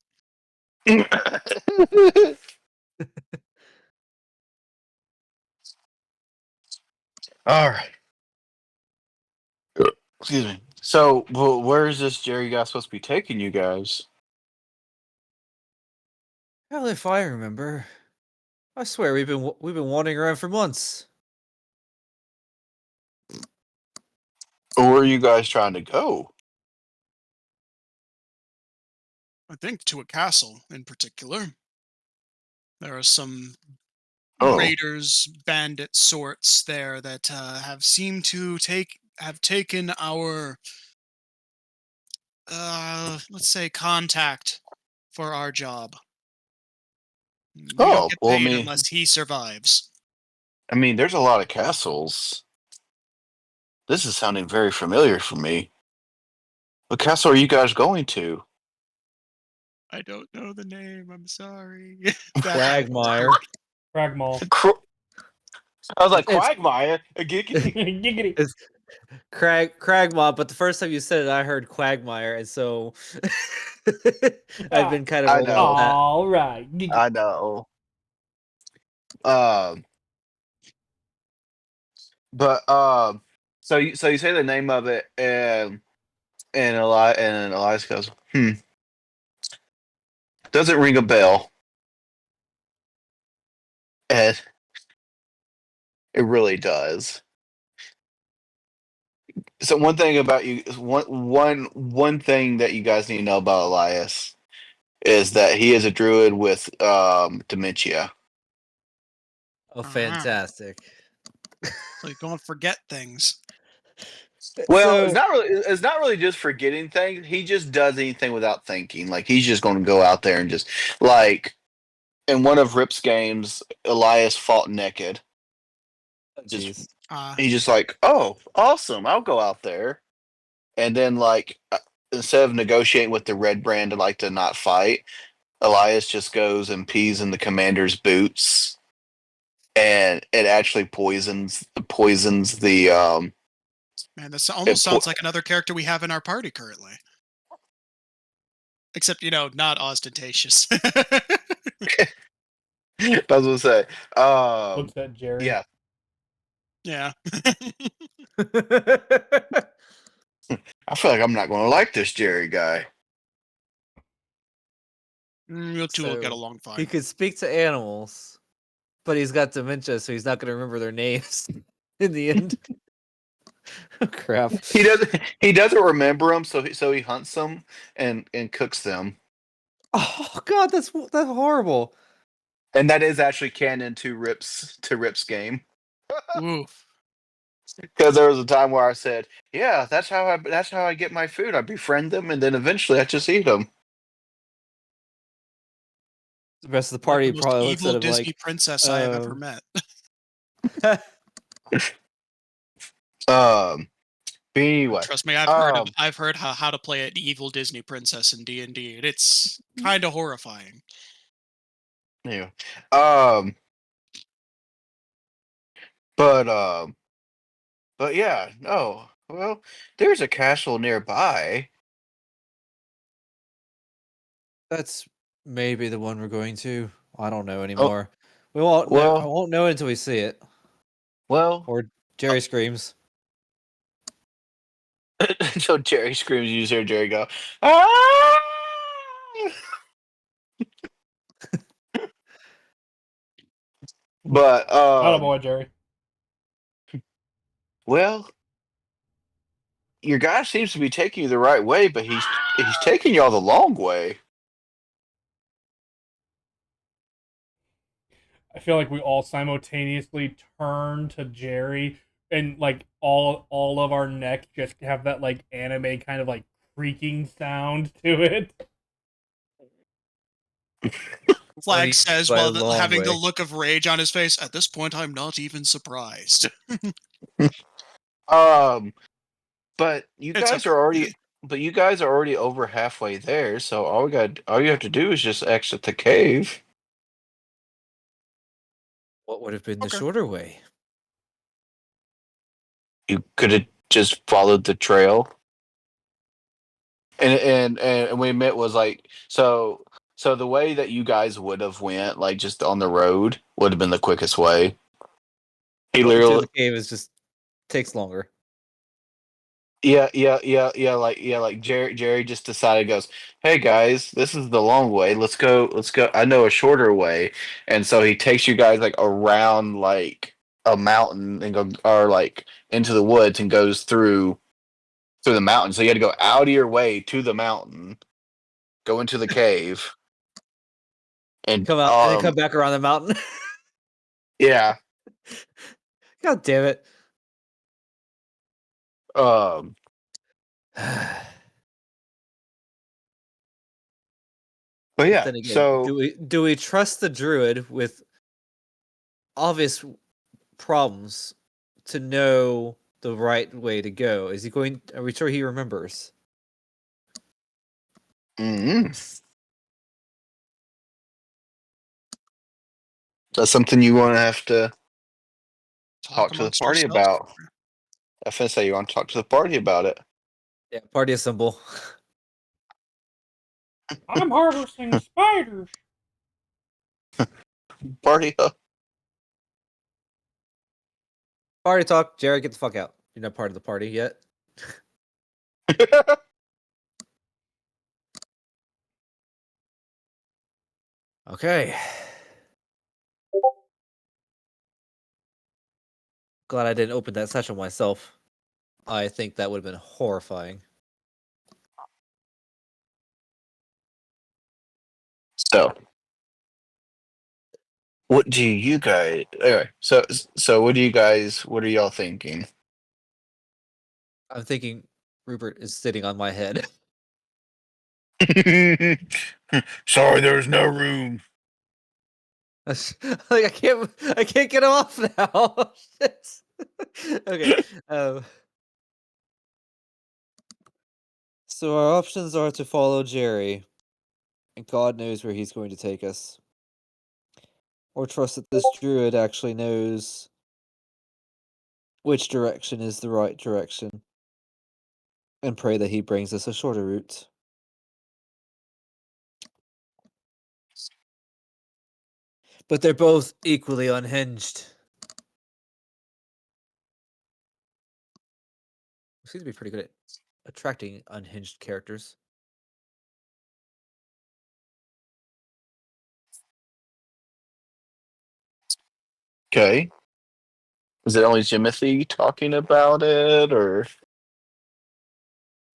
All right. Excuse me. So, where is this Jerry guy supposed to be taking you guys? Hell, if I remember, I swear we've been wandering around for months. Or where are you guys trying to go? I think to a castle in particular. There are some Oh. raiders, bandit sorts there that have seemed to have taken our let's say contact for our job. We Oh, don't get well, I paid mean- unless he survives. I mean, there's a lot of castles. This is sounding very familiar for me. What castle are you guys going to? I don't know the name. I'm sorry. Quagmire. Cragmaw. I was like, It's- Quagmire? Giggity. Cragmaw, but the first time you said it, I heard Quagmire, and so I've been kind of I rolled know. out with that. All right. Giggity. I know. So you say the name of it, and Elias goes, doesn't ring a bell, and it really does. So one thing about you, one thing that you guys need to know about Elias is that he is a druid with dementia. Oh, fantastic! So you don't forget things. Well, So- it's not really just forgetting things. He just does anything without thinking. Like he's just going to go out there and just like in one of Rip's games, Elias fought naked. Jeez. He's just like, oh, awesome! I'll go out there, and then like instead of negotiating with the Red Brand to not fight, Elias just goes and pees in the commander's boots, and it actually poisons the Man, this almost po- sounds like another character we have in our party currently. Except, not ostentatious. I was gonna say, Looks at Jerry. yeah. Yeah. I feel like I'm not going to like this Jerry guy. You two will get So, along fine. He could speak to animals, but he's got dementia, so he's not going to remember their names in the end. Oh, crap. He doesn't remember them, so he hunts them and cooks them. Oh God, that's horrible. And that is actually canon to Rip's game. Ooh. Because there was a time where I said, "Yeah, that's how I get my food. I befriend them, and then eventually I just eat them." The rest of the Like party the most probably looks evil at him Disney like, princess I have ever met. But anyway, Trust me, I've heard how to play an evil Disney princess in D&D, and it's kind of horrifying. yeah. Um, but yeah, no. Well, there's a castle nearby. that's maybe the one we're going to. I don't know Oh, anymore. We won't know. I well, won't know until we see it. well. Or Jerry screams. So Jerry screams. You just hear Jerry go, "Ah!" But Oh boy, Jerry. well, your guy seems to be taking you the right way, but he's taking y'all the long way. I feel like we all simultaneously turn to Jerry, and like all of our necks just have that like anime kind of like creaking sound to it. Flag says by while a long having the way? look of rage on his face, at this point I'm not even surprised. Um, but It's okay. you guys are already over halfway there. So all you have to do is just exit the cave. What would have been the Okay. shorter way? You could have just followed the trail. And we admit was like so the way that you guys would have went like just on the road would have been the quickest way. He Going through literally the cave is just takes longer. like Jerry just decided goes, "Hey guys, this is the long way. Let's go. I know a shorter way." And so he takes you guys like around like a mountain and go or like into the woods and goes through the mountain. So you had to go out of your way to the mountain, go into the cave, and Come out and then come back around the mountain. yeah. God damn it. Um but yeah, Then again, so do we trust the druid with obvious problems to know the right way to go? Is he going? Are we sure he remembers? mm, that's something you want to have to talk to the amongst party ourselves. about. I finna say you want to talk to the party about it. Yeah, party assemble. I'm harvesting spiders. Party up. Party talk. Jared, get the fuck out. You're not part of the party yet. Okay. Glad I didn't open that session myself. I think that would have been horrifying. So what do you guys anyway, so what are y'all thinking? I'm thinking Rupert is sitting on my head. Sorry, there's no room. Like I can't get him off now. Shit. Okay. So our options are to follow Jerry, and God knows where he's going to take us, or trust that this druid actually knows which direction is the right direction, and pray that he brings us a shorter route. But they're both equally unhinged. Seems to be pretty good at attracting unhinged characters. Okay. Is it only Jimothy talking about it, or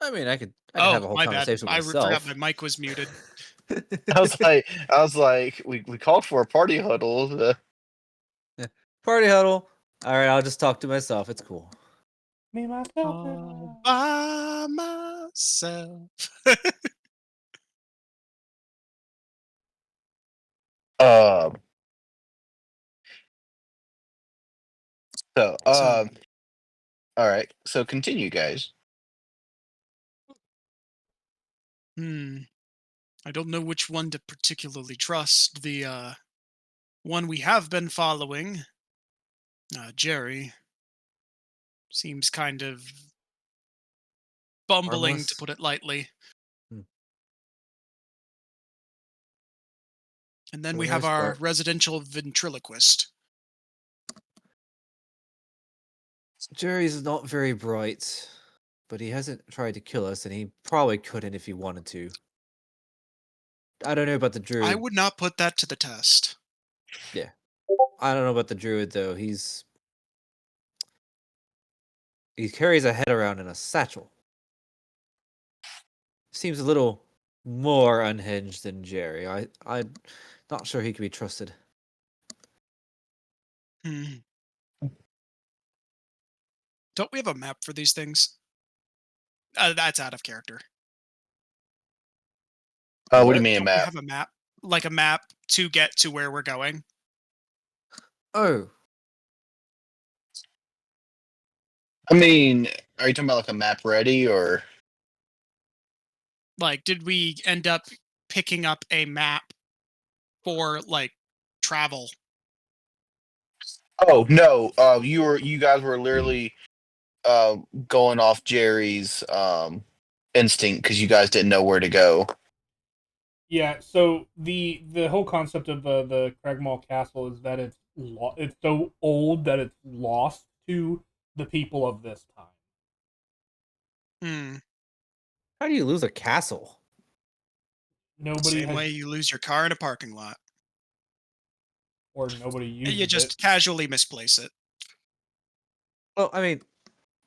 I mean, I could Oh, have a whole my bad. conversation with I forgot myself. my mic was muted. I was like, we called for a party huddle. Party huddle. All right, I'll just talk to myself. It's cool. Me, myself, All and by myself. Um. So, So, all right. So continue, guys. I don't know which one to particularly trust. The one we have been following, Jerry, seems kind of bumbling, to Harmless. put it lightly. Hmm. And then For we the have most our part. residential ventriloquist. Jerry's not very bright, but he hasn't tried to kill us, and he probably couldn't if he wanted to. I don't know about the I druid. would not put that to the test. I don't know about the druid though. He carries a head around in a satchel. Seems a little more unhinged than Jerry. I'm not sure he can be trusted. Hmm. Don't we have a map for these things? That's out of character. What do you What? mean, Don't we Matt? have a map? Like a map to get to where we're going? Oh, I mean, are you talking about like a map ready, or? Like, did we end up picking up a map for, like, travel? Oh no. You guys were literally going off Jerry's instinct because you guys didn't know where to go. yeah. So the whole concept of the Cragmaw Castle is that it's so old that it's lost to the people of this time. Hmm. how do you lose a castle? Nobody Same has, way you lose your car in a parking lot. or nobody You uses it. just casually misplace it. Well, I mean,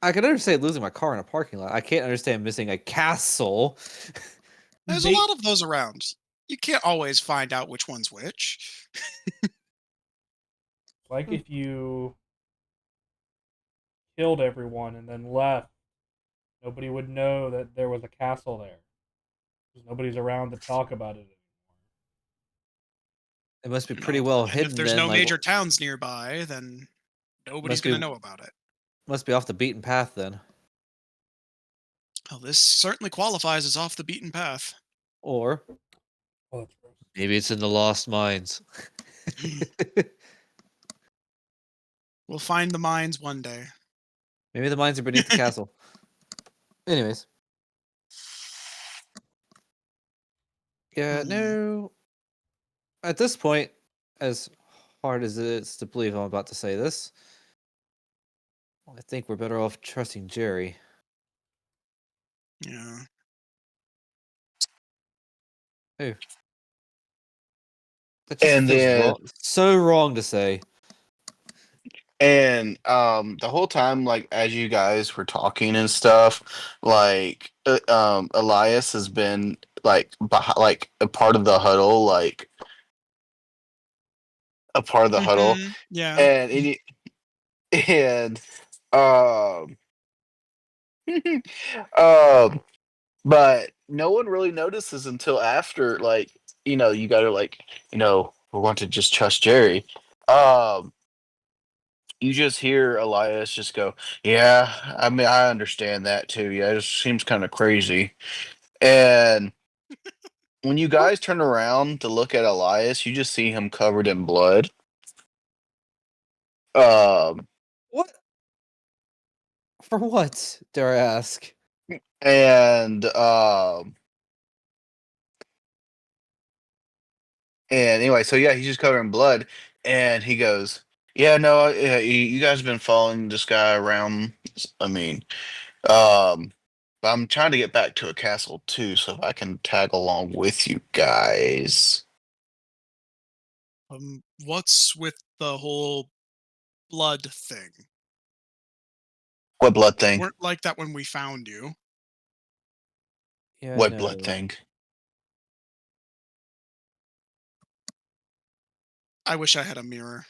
I can understand losing my car in a parking lot. I can't understand missing a castle. There's They- a lot of those around. You can't always find out which one's which. Like if you killed everyone and then left, nobody would know that there was a castle there. Because nobody's around to talk about it It must be You pretty know, well and if hidden there's then. no Like, major towns nearby, then nobody's must be going to know about it. must be off the beaten path then. Well, this certainly qualifies as off the beaten path. Or anymore. Oh, that's gross. maybe it's in the lost mines. We'll find the mines one day. Maybe the mines are beneath the castle. Anyways. Yeah, Hmm. no. At this point, as hard as it is to believe I'm about to say this, I think we're better off trusting Jerry. Yeah. That just And feels then wrong. So wrong to say. and the whole time, like as you guys were talking and stuff, like Elias has been like like a part of the huddle, like a part of the huddle, Yeah. and and um um but no one really notices until after, like, you gotta, like, we want to just trust Jerry. um you just hear Elias just go, yeah, I mean, I understand that too. Yeah, it just seems kind of crazy. And when you guys turn around to look at Elias, you just see him covered in blood. um What? For what, dare I ask? and And anyway, so yeah, he's just covered in blood, and he goes, "Yeah, no, yeah, you guys have been following this guy around. I mean, um, But I'm trying to get back to a castle too, so if I can tag along with you guys. What's with the whole blood thing? What blood thing? Weren't like that when we found you. Yeah, What no. blood thing? I wish I had a mirror.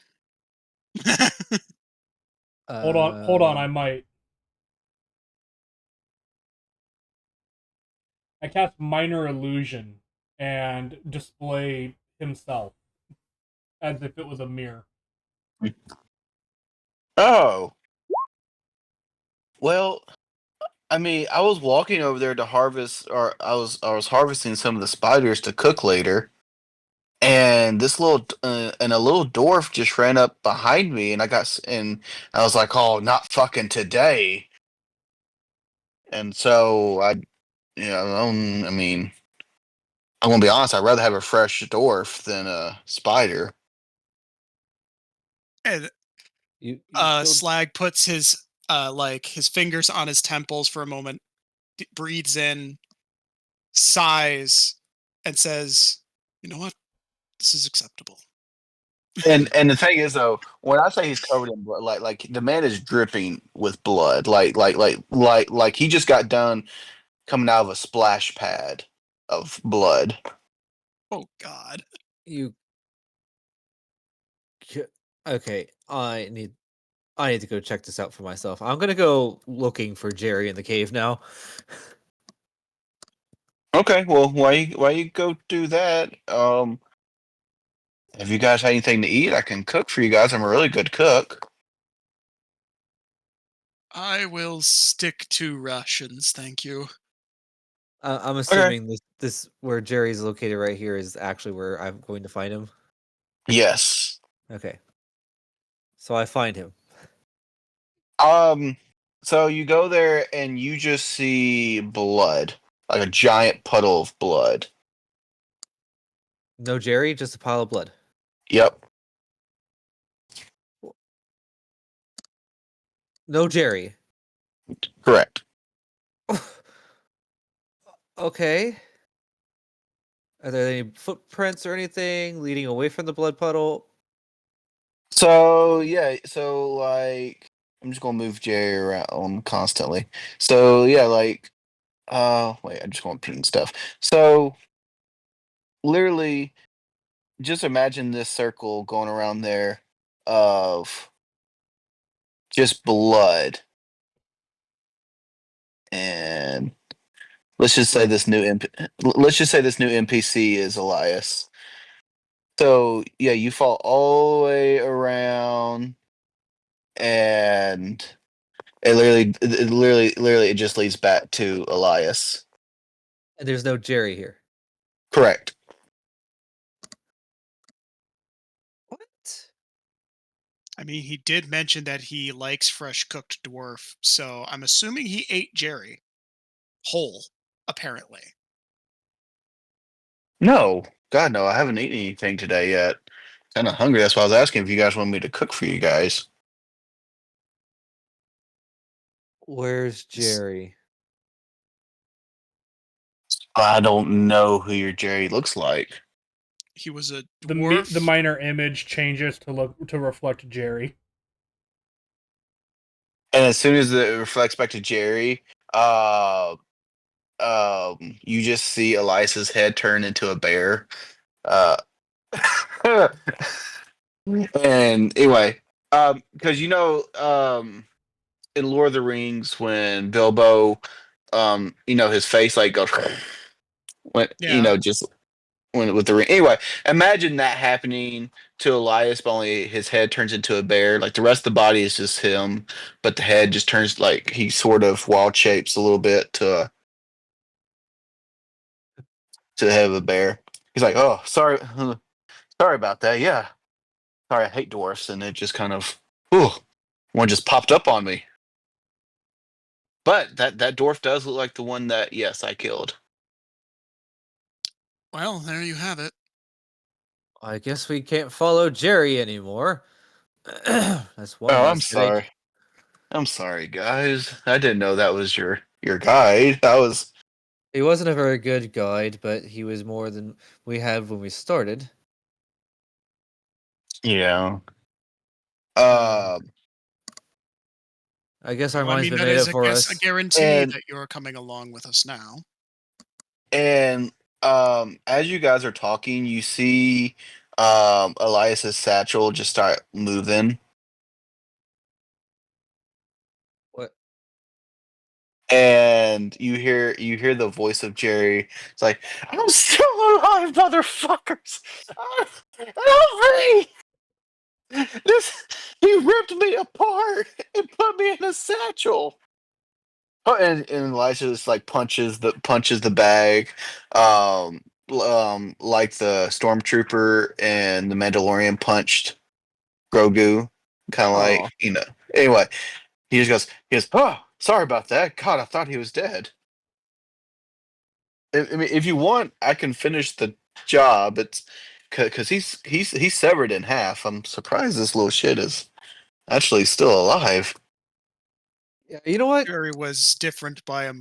Hold on, I might. I cast Minor Illusion and display himself as if it was a mirror. Oh. Well, I mean, I was walking over there to harvest, or I was harvesting some of the spiders to cook later, and this little and a little dwarf just ran up behind me, and I was like, "Oh, not fucking today!" And so I mean, I'm gonna be honest. I'd rather have a fresh dwarf than a spider. And You killed- Slag puts his his fingers on his temples for a moment, breathes in, sighs, and says, "You know what? This is acceptable." And the thing is though, when I say he's covered in blood, like the man is dripping with blood, like he just got done coming out of a splash pad of blood. Oh God. you. Okay, I need to go check this out for myself. I'm gonna go looking for Jerry in the cave now. Okay, well, why you go do that? Have you guys had anything to eat? I can cook for you guys. I'm a really good cook. I will stick to rations, thank you. I'm assuming this where Jerry's located right here is actually where I'm going to find him. Yes. Okay, so I find him. So you go there and you just see blood, like a giant puddle of blood. No Jerry, just a pile of blood. Yep. No Jerry. Correct. Okay. Are there any footprints or anything leading away from the blood puddle? So yeah, so like I'm just gonna move Jerry around constantly. So yeah, like wait, I'm just gonna ping stuff. So literally just imagine this circle going around there of just blood. And let's just say let's just say this new NPC is Elias. So yeah, you fall all the way around and literally it just leads back to Elias. And there's no Jerry here. Correct. What? I mean, he did mention that he likes fresh cooked dwarf, so I'm assuming he ate Jerry whole, apparently. No, God no, I haven't eaten anything today yet. Kind of hungry. That's why I was asking if you guys want me to cook for you guys. Where's Jerry? I don't know who your Jerry looks like. He was a The dwarf. minor image changes to reflect Jerry. And as soon as it reflects back to Jerry, you just see Elias's head turn into a bear. And anyway, because in Lord of the Rings when Bilbo, his face like goes when Yeah. just when with the ring. Anyway, imagine that happening to Elias, but only his head turns into a bear. Like the rest of the body is just him, but the head just turns like he sort of wild shapes a little bit to the head of a bear. He's like, "Oh, sorry, sorry about that. Yeah, sorry, I hate dwarfs," and it just kind of, one just popped up on me. But that dwarf does look like the one that yes I killed. Well, there you have it. I guess we can't follow Jerry anymore. That's one Oh, less headache. I'm sorry, guys. I didn't know that was your your guide. That was He wasn't a very good guide, but he was more than we had when we started. yeah. I guess our Well, I mind's mean, been that made is, up I for guess, a us. guarantee And that you're coming along with us now. and as you guys are talking, you see Elias's satchel just start moving, What? and you hear the voice of Jerry. It's like, I'm still alive, motherfuckers. Help me! This he ripped me apart and put me in a satchel. Oh, and Elijah just like punches the bag, like the stormtrooper and the Mandalorian punched Grogu, kind of Aw. like Anyway, he goes, oh, sorry about that. God, I thought he was dead. I mean, if you want, I can finish the job. It's because he's severed in half. I'm surprised this little shit is actually still alive. Yeah, you know what? Jerry was different by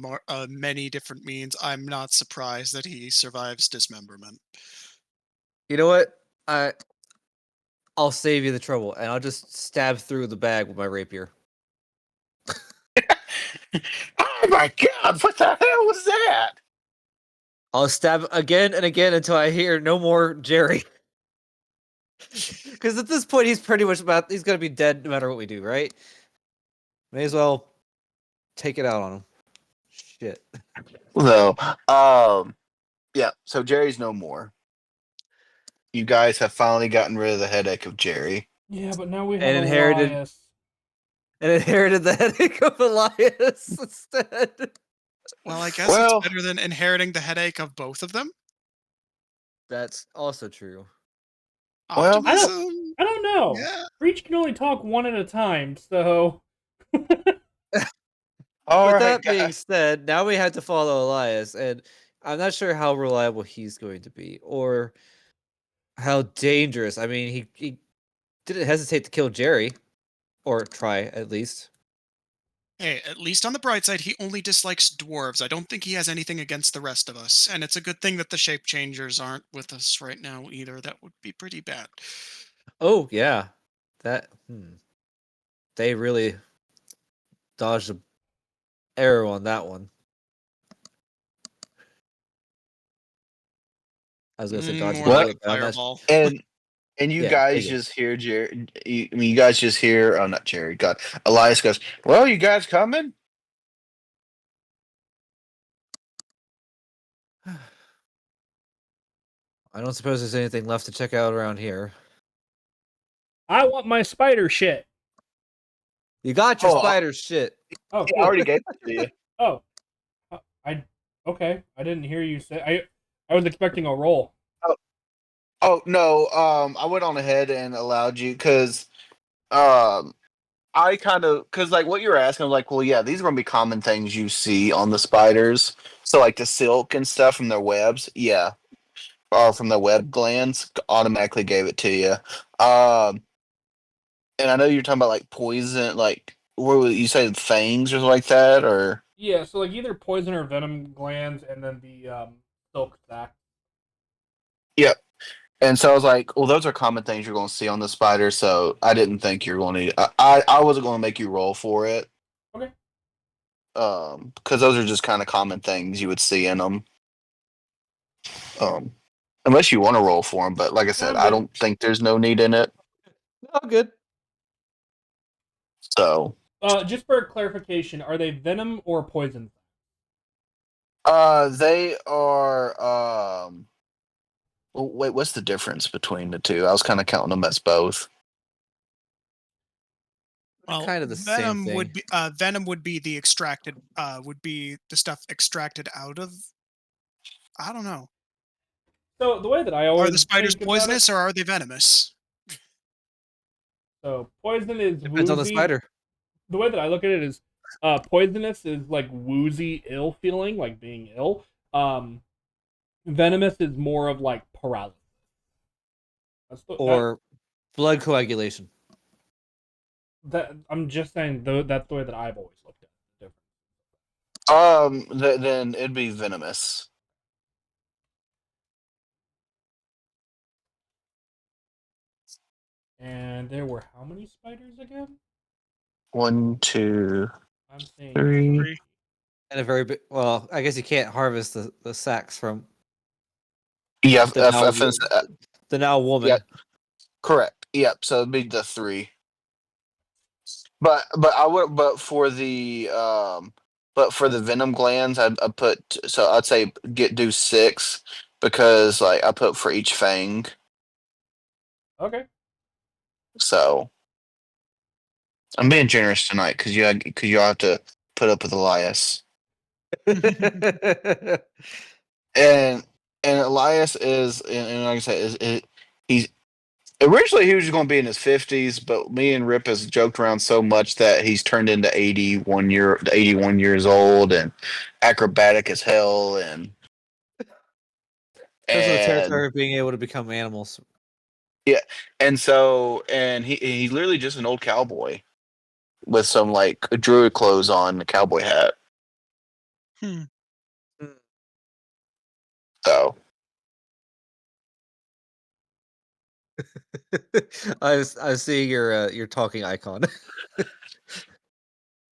many different means. I'm not surprised that he survives dismemberment. You know what? I'll save you the trouble, and I'll just stab through the bag with my rapier. Oh my God! What the hell was that? I'll stab again and again until I hear no more Jerry. Because at this point, he's pretty much he's gonna be dead no matter what we do, right? May as well take it out on him. Shit. So, yeah. So Jerry's no more. You guys have finally gotten rid of the headache of Jerry. Yeah, but now we have And inherited- Elias. And inherited the headache of Elias instead. Well, I guess Well- it's better than inheriting the headache of both of them. That's also true. Well, Optimism. I don't know. Yeah. Breach can only talk one at a time, so All With right, that being guys. said, now we have to follow Elias, and I'm not sure how reliable he's going to be, or how dangerous. I mean, he didn't hesitate to kill Jerry, or try at least. Hey, at least on the bright side, he only dislikes dwarves. I don't think he has anything against the rest of us. And it's a good thing that the shape changers aren't with us right now either. That would be pretty bad. Oh yeah, that they really dodged a arrow on that one. I was gonna say dodged a More like bullet, a but I'm not- fireball. And you Yeah, guys there you go. just hear Jerry. You guys just hear. Oh, not Jerry. God, Elias goes. Well, you guys coming? I don't suppose there's anything left to check out around here. I want my spider shit. You got your Oh, spider shit. Oh, I cool. already gave it to you. Oh, okay. I didn't hear you say. I was expecting a roll. Oh no. I went on ahead and allowed you because I kind of because like what you were asking, I'm like, well, yeah, these are gonna be common things you see on the spiders. So like the silk and stuff from their webs, yeah, or from their web glands, automatically gave it to you. And I know you're talking about like poison, like what would you say, fangs or something like that, or Yeah, so like either poison or venom glands, and then the silk sac. yep. And so I was like, well, those are common things you're going to see on the spider. So I didn't think you're going to. I wasn't going to make you roll for it. Okay. Because those are just kind of common things you would see in them. Unless you want to roll for them, but like I said, I'm I good. don't think there's no need in it. Oh, good. So, Just for clarification, are they venom or poison? they are. Well, wait, what's the difference between the two? I was kind of counting them as both. Well, Kind of the same venom thing. would be venom would be the extracted would be the stuff extracted out of. I don't know. So the way that I always Are the spiders think about poisonous or are they venomous? so poison is Depends on the woozy. spider. The way that I look at it is, poisonous is like woozy, ill feeling, like being ill. Venomous is more of like paralysis. Or blood coagulation. that I'm just saying though that's the way that I've always looked at it. Then it'd be venomous. And there were how many spiders again? 1, 2, I'm saying 3. Three. And a very big. Well, I guess you can't harvest the sacks from Yeah, the now woman. yeah, correct. Yep. So it'd be the 3. But for the venom glands, I put so I'd say do 6 because like I put for each fang. Okay. So I'm being generous tonight because you have to put up with Elias. And Elias is, and like I said, he's originally he was just going to be in his 50s, but me and Rip has joked around so much that he's turned into 81 years old and acrobatic as hell Comes with the and territory of being able to become animals. and he's literally just an old cowboy with some like druid clothes on, a cowboy hat. Hmm. So I was seeing your talking icon.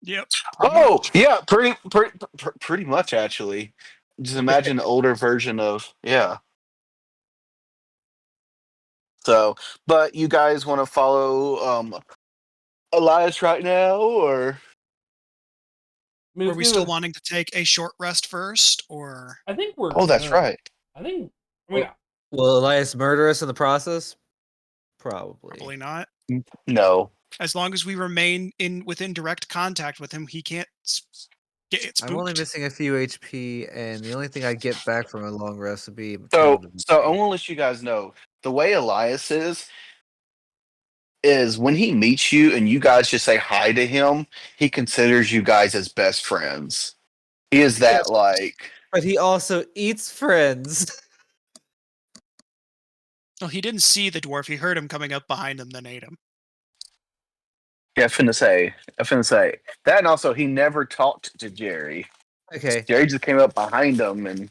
Yep. oh yeah, pretty much actually. Just imagine an older version of yeah. So, but you guys want to follow Elias right now, or I mean, Were it's we still either- wanting to take a short rest first, or I think we're. oh, that's good. right. I think. I mean, Will Elias murder us in the process? Probably. probably not? No, As long as we remain within direct contact with him, he can't get I'm only spooked. missing a few HP, and the only thing I get back from a long rest would be so 12 so I HP. want to let you guys know the way Elias is when he meets you and you guys just say hi to him, he considers you guys as best friends. He is that like But he also eats friends. Well, he didn't see the dwarf. He heard him coming up behind him, then ate him. yeah. I finna say that, and also he never talked to Jerry. Okay, Jerry just came up behind him and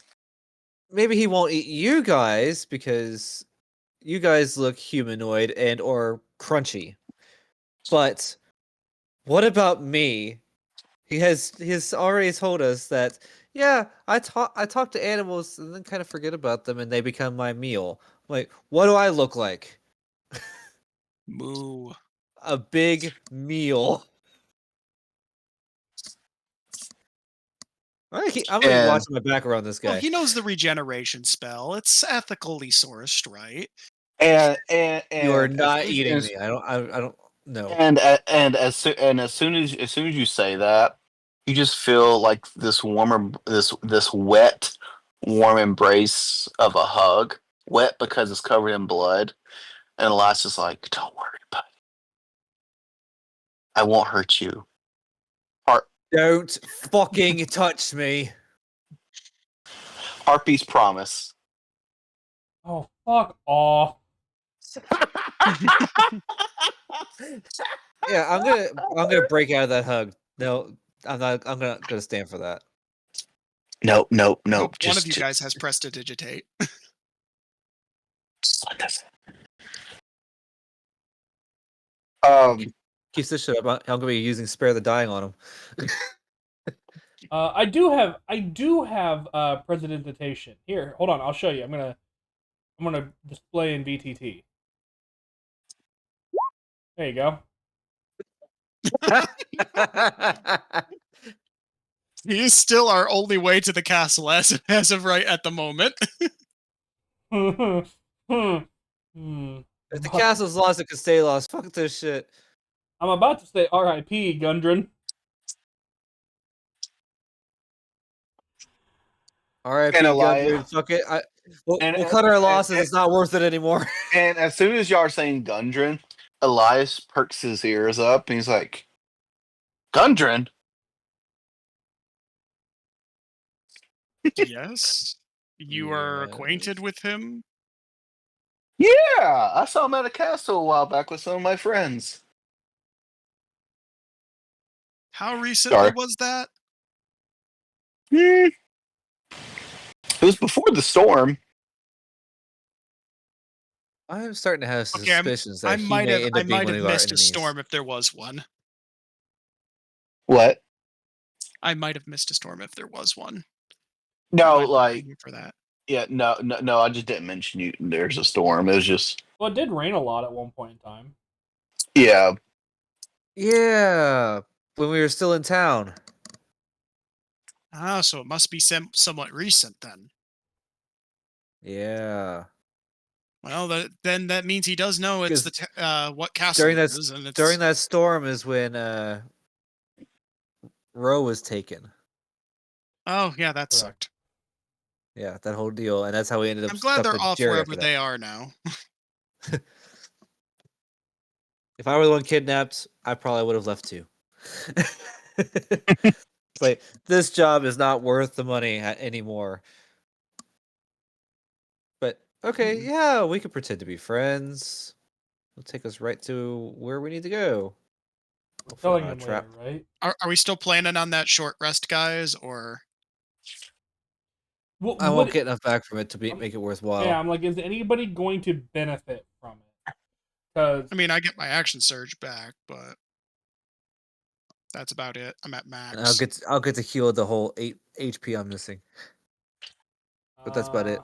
maybe he won't eat you guys because you guys look humanoid and or crunchy. But what about me? He has already told us that yeah, I talk to animals and then kind of forget about them and they become my meal. Like, what do I look like? Moo. A big meal. I'm gonna be And- watching my back around this guy. Well, he knows the regeneration spell. It's ethically sourced, right? and You are and not as soon eating as- me. I don't know. and as soon as you say that, you just feel like this wet, warm embrace of a hug. Wet because it's covered in blood, and Elias is like, "Don't worry about it. I won't hurt you." Don't fucking touch me. Harpy's promise. oh fuck off. Yeah, I'm gonna break out of that hug. No, I'm not. I'm gonna stand for that. Nope. One Just of you guys has prestidigitate. let this- Um. Keeps this shit up. I'm gonna be using spare the dying on him. I do have presidentation. Here, hold on, I'll show you. I'm gonna display in VTT. There you go. He is still our only way to the castle as of right at the moment. If the castle's lost, it could stay lost. Fuck this shit. I'm about to say R.I.P. Gundren. R.I.P. And Elias- Gunbird. Fuck it. We'll and- cut our and- losses. and- It's not worth it anymore. And as soon as y'all are saying Gundren, Elias perks his ears up and he's like, Gundren? Yes. You are acquainted Yes. with him? Yeah, I saw him at a castle a while back with some of my friends. How recently Sorry. was that? Hmm. It was before the storm. I'm starting to have Okay, suspicions that I he might may have end up being one of our missed a enemies. storm if there was one. What? I might have missed a storm if there was one. No, Might like blame you for that. yeah, no. I just didn't mention you. There's a storm. It was just Well, it did rain a lot at one point in time. yeah. Yeah, when we were still in town. Ah, so it must be somewhat recent then. Yeah. Well, then that means he does know it's the what castle During it that is, and it's during that storm is when Roe was taken. Oh yeah, that Correct. sucked. Yeah, that whole deal, and that's how we ended up I'm glad stuck they're with off Jerry wherever after that. they are now. If I were the one kidnapped, I probably would have left too. It's like this job is not worth the money anymore. But okay, yeah, we could pretend to be friends. It'll take us right to where we need to go. We're Hopefully killing not a him trap. later, right? Are we still planning on that short rest, guys, or What I won't would? get enough back from it to I'm- make it worthwhile. Yeah, I'm like, is anybody going to benefit from it? Because I mean, I get my action surge back, but that's about it. I'm at max. And I'll get to heal the whole 8 HP I'm missing. But that's about it.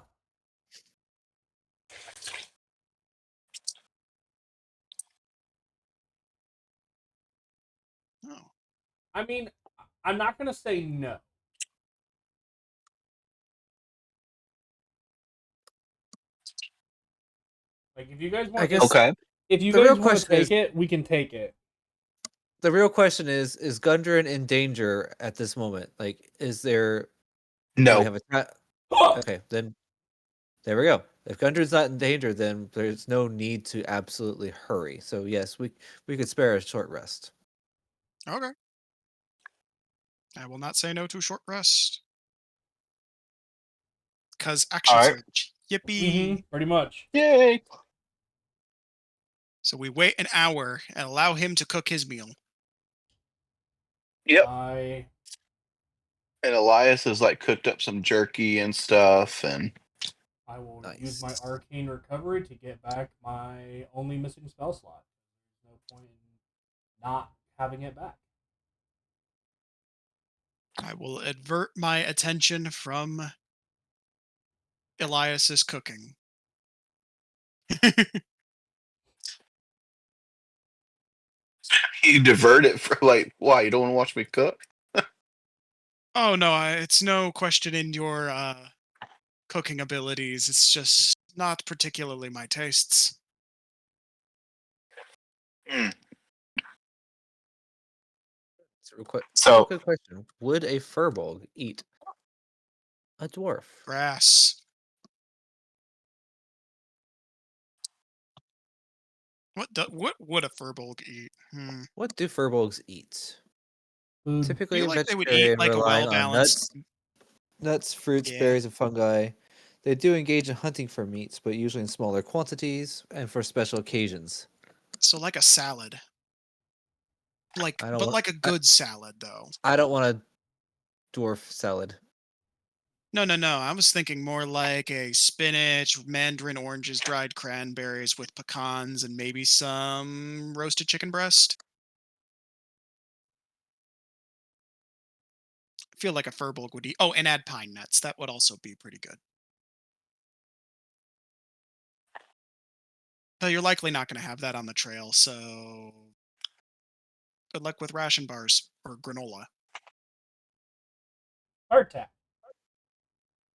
Oh. I mean, I'm not gonna say no. Like, if you guys want, guess- Okay. if you the guys real want to question take is- it, we can take it. The real question is Gundren in danger at this moment? Like, is there do we No. have a okay, then there we go. If Gundren's not in danger, then there's no need to absolutely hurry. So yes, we could spare a short rest. Okay. I will not say no to a short rest. Because action All right. surge. Yippee. Pretty much. Yay. So we wait an hour and allow him to cook his meal. Yep. I And Elias has like cooked up some jerky and stuff, and will Nice. use my arcane recovery to get back my only missing spell slot. There's no point in not having it back. I will avert my attention from Elias's cooking. you divert it for like why you don't want to watch me cook? Oh no, it's no question in your cooking abilities. It's just not particularly my tastes. Mm. It's a real quick, So good question. Would a furbolg eat a dwarf? Grass. What would a furbolg eat? What do furbolgs eat? Food. Typically, Feel like they would eat vegetarian, like a relying on well-balanced. nuts, fruits, Yeah. berries, and fungi. They do engage in hunting for meats, but usually in smaller quantities and for special occasions. So like a salad. Like, I don't but want- like a good salad though. I don't want a dwarf salad. No. I was thinking more like a spinach, mandarin oranges, dried cranberries with pecans, and maybe some roasted chicken breast. I feel like a furbolg would eat. Oh, and add pine nuts. That would also be pretty good. Though you're likely not going to have that on the trail, so good luck with ration bars or granola. Heart attack.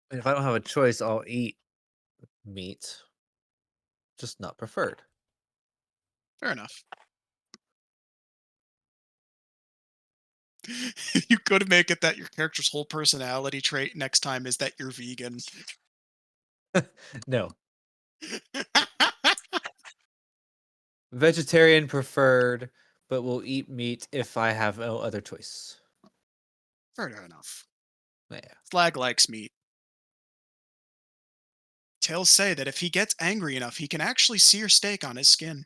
If I don't have a choice, I'll eat meat. Just not preferred. Fair enough. You could make it that your character's whole personality trait next time is that you're vegan. No. Vegetarian preferred, but will eat meat if I have no other choice. Fair enough. Yeah. Flag likes meat. Tales say that if he gets angry enough, he can actually sear steak on his skin.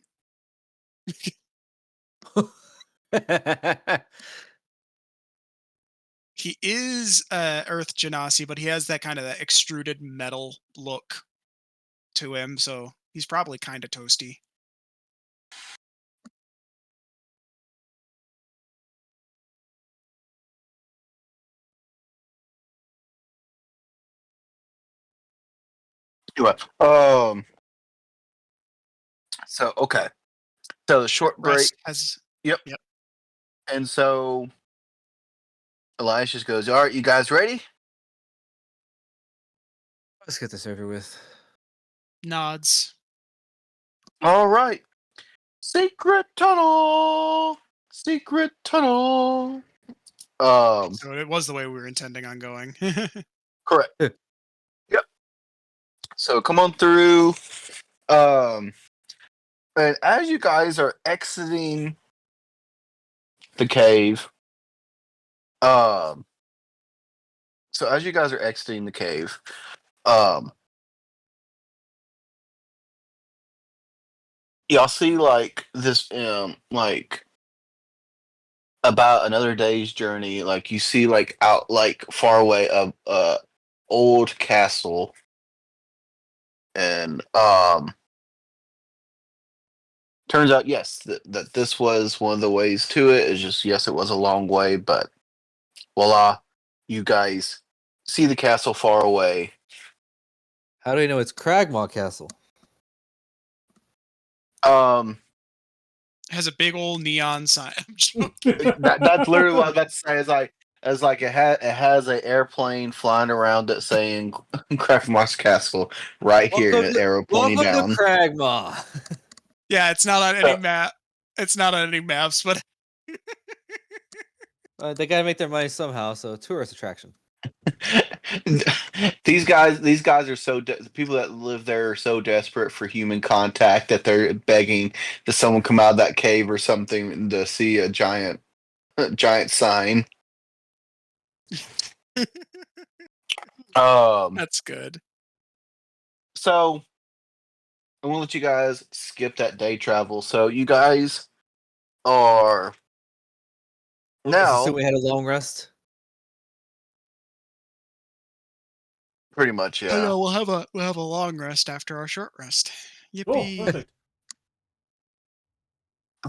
He is Earth Genasi, but he has that kind of that extruded metal look to him, so he's probably kind of toasty. Anyway, so okay. So the short break. Rest has And so Elias just goes, "All right, you guys ready?" Let's get this over with. nods. All right. Secret tunnel. Secret tunnel. So it was the way we were intending on going. Correct. Yep. So come on through. And as you guys are exiting the cave, so as you guys are exiting the cave, y'all see like this, like about another day's journey. Like you see, like out, like far away, old castle, and turns out, yes, that this was one of the ways to it. It's just, yes, it was a long way, but voila, you guys see the castle far away. How do we know it's Cragmaw Castle? Has a big old neon sign. That's literally what that says. Like it has an airplane flying around it saying Craftmoss Castle right here, and an arrow pointing Welcome down. to Cragmaw. Yeah, it's not on any map. It's not on any maps, but They gotta make their money somehow, so tourist attraction. These guys are so the people that live there are so desperate for human contact that they're begging that someone come out of that cave or something to see a giant sign. that's good. So I'm gonna let you guys skip that day travel. So you guys are now So we had a long rest. pretty much, Oh yeah. no, we'll have a long rest after our short rest. Oh, Yippee! perfect.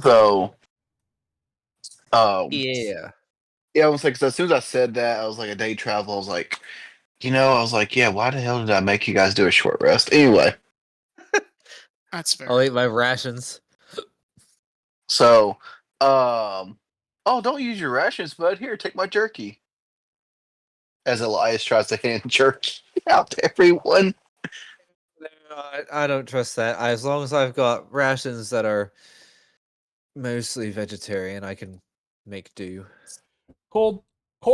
So Yeah. yeah, I was like, 'cause as soon as I said that, I was like, a day travel. I was like, I was like, yeah, why the hell did I make you guys do a short rest? Anyway, That's fair. I'll eat my rations. so, oh, don't use your rations, bud. Here, take my jerky. As Elias tries to hand jerky out to everyone. I don't trust that. As long as I've got rations that are mostly vegetarian, I can make do. Cold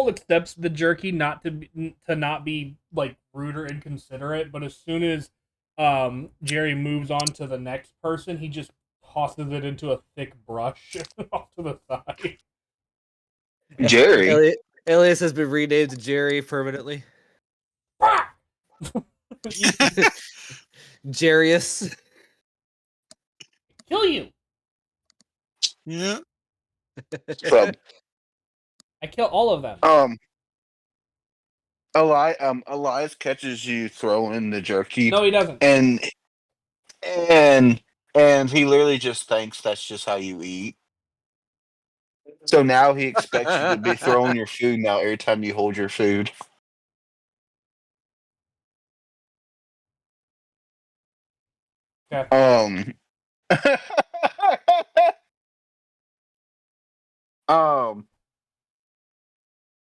accepts the jerky not to be like rude or inconsiderate, but as soon as Jerry moves on to the next person, he just tosses it into a thick brush off to the side. Jerry. Elias has been renamed to Jerry permanently. Jarius. Kill you! Yeah. So, I kill all of them. Elias catches you throwing the jerky, No, he doesn't. and he literally just thinks that's just how you eat. So now he expects you to be throwing your food now every time you hold your food. Okay.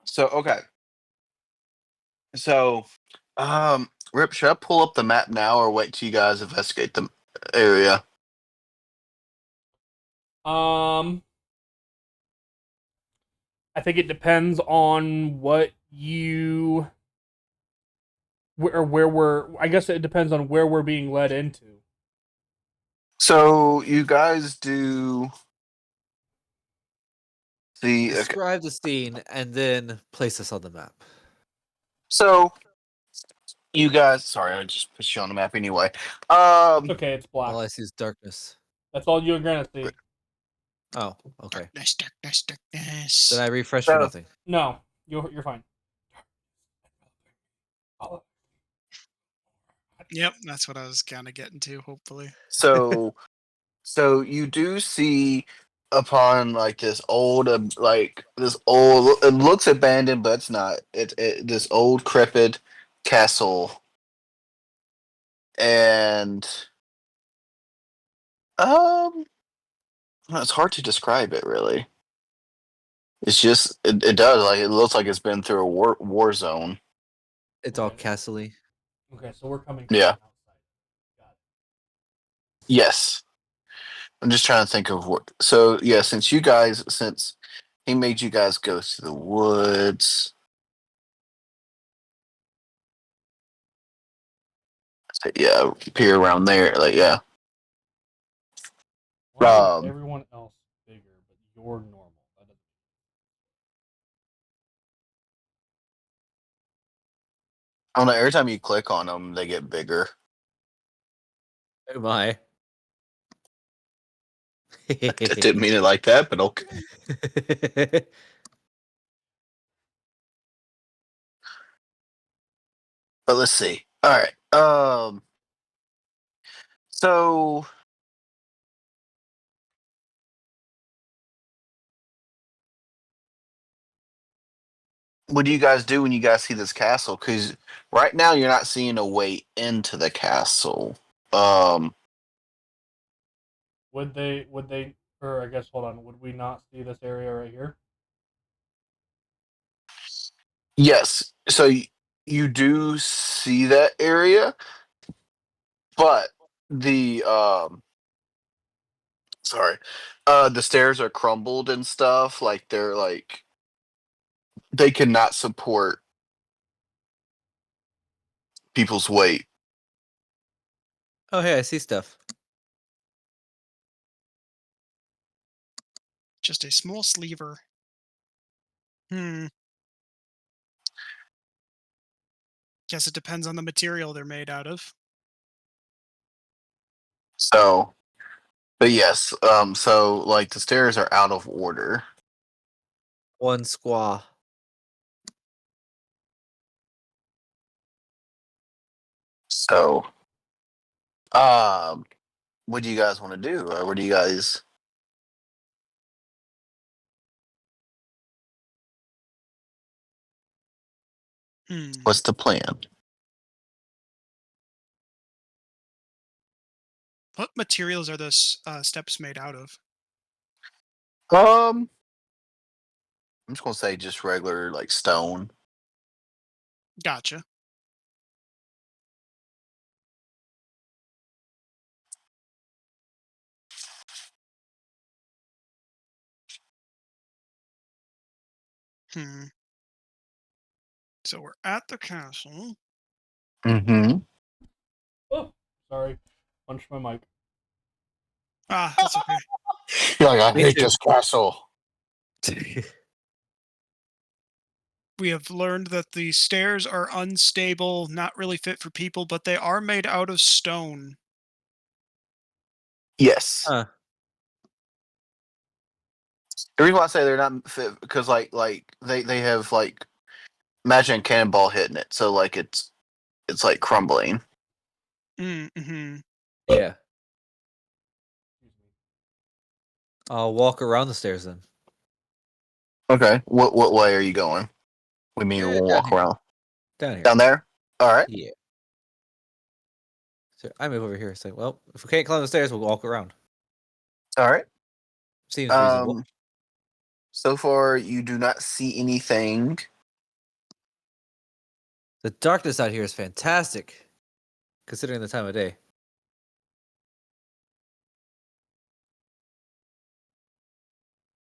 So okay. So, Rip, should I pull up the map now or wait till you guys investigate the area? I think it depends on what you where we're. I guess it depends on where we're being led into. So you guys do the okay. Describe the scene and then place us on the map. So you guys, sorry, I just put you on the map anyway. Okay, it's black. All I see is darkness. That's all you're gonna see. Oh, okay. Darkness, darkness, darkness. Then I refresh for So- nothing. No, You're fine. Yep, that's what I was kind of getting to. Hopefully, So, so you do see upon like this old, this old. It looks abandoned, but it's not. This old decrepit castle, and it's hard to describe it really. It's just it does like it looks like it's been through a war zone. It's all Okay. castle-y. Okay, so we're coming from Yeah. the outside. Got it. Yes, I'm just trying to think of what. So yeah, since he made you guys go to the woods. So, yeah, peer around there. Like yeah. Why is Um, everyone else bigger, but you're normal? That doesn't- I don't know. Every time you click on them, they get bigger. Oh my. I didn't mean it like that, but okay. But let's see. All right. So what do you guys do when you guys see this castle? Because right now you're not seeing a way into the castle. Um, Would they? Or I guess hold on. Would we not see this area right here? yes. So you do see that area, but the sorry, the stairs are crumbled and stuff. Like they're like they cannot support people's weight. Oh, hey, I see stuff. just a small sliver. Guess it depends on the material they're made out of. So, but yes, so like the stairs are out of order. One squaw. So, what do you guys want to do? Or what do you guys? What's the plan? What materials are those steps made out of? I'm just gonna say just regular like stone. Gotcha. Hmm. So we're at the castle. Mm-hmm. Oh, sorry. Punched my mic. Ah, that's okay. You're like, I Me hate too. this castle. We have learned that the stairs are unstable, not really fit for people, but they are made out of stone. Yes. Huh. The reason why I say they're not fit because like they have like imagine a cannonball hitting it, so like it's like crumbling. Mm-hmm. Yeah. Excuse me. I'll walk around the stairs then. Okay. What way are you going? We mean we'll Down walk here. around Down here. down there. All right. Yeah. So I move over here. It's like, well, if we can't climb the stairs, we'll walk around. All right. Seems reasonable. So far you do not see anything. The darkness out here is fantastic, considering the time of day.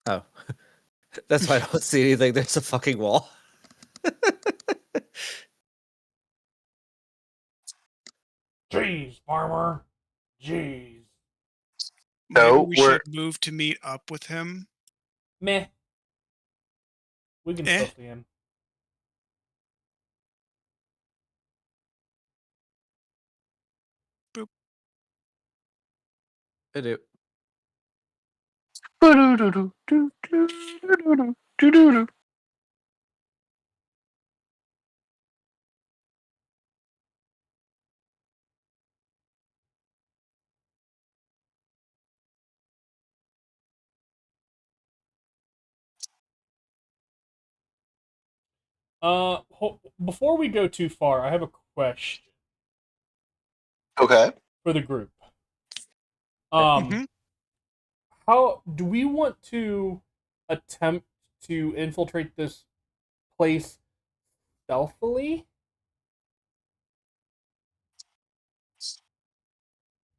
Oh, that's why I don't see anything. There's a fucking wall. Jeez, farmer. Jeez. Maybe So we we're should move to meet up with him. Meh. We can Eh. still see him. Boop. I do. Before we go too far, I have a question Okay. for the group. Mhm. How do we want to attempt to infiltrate this place stealthily?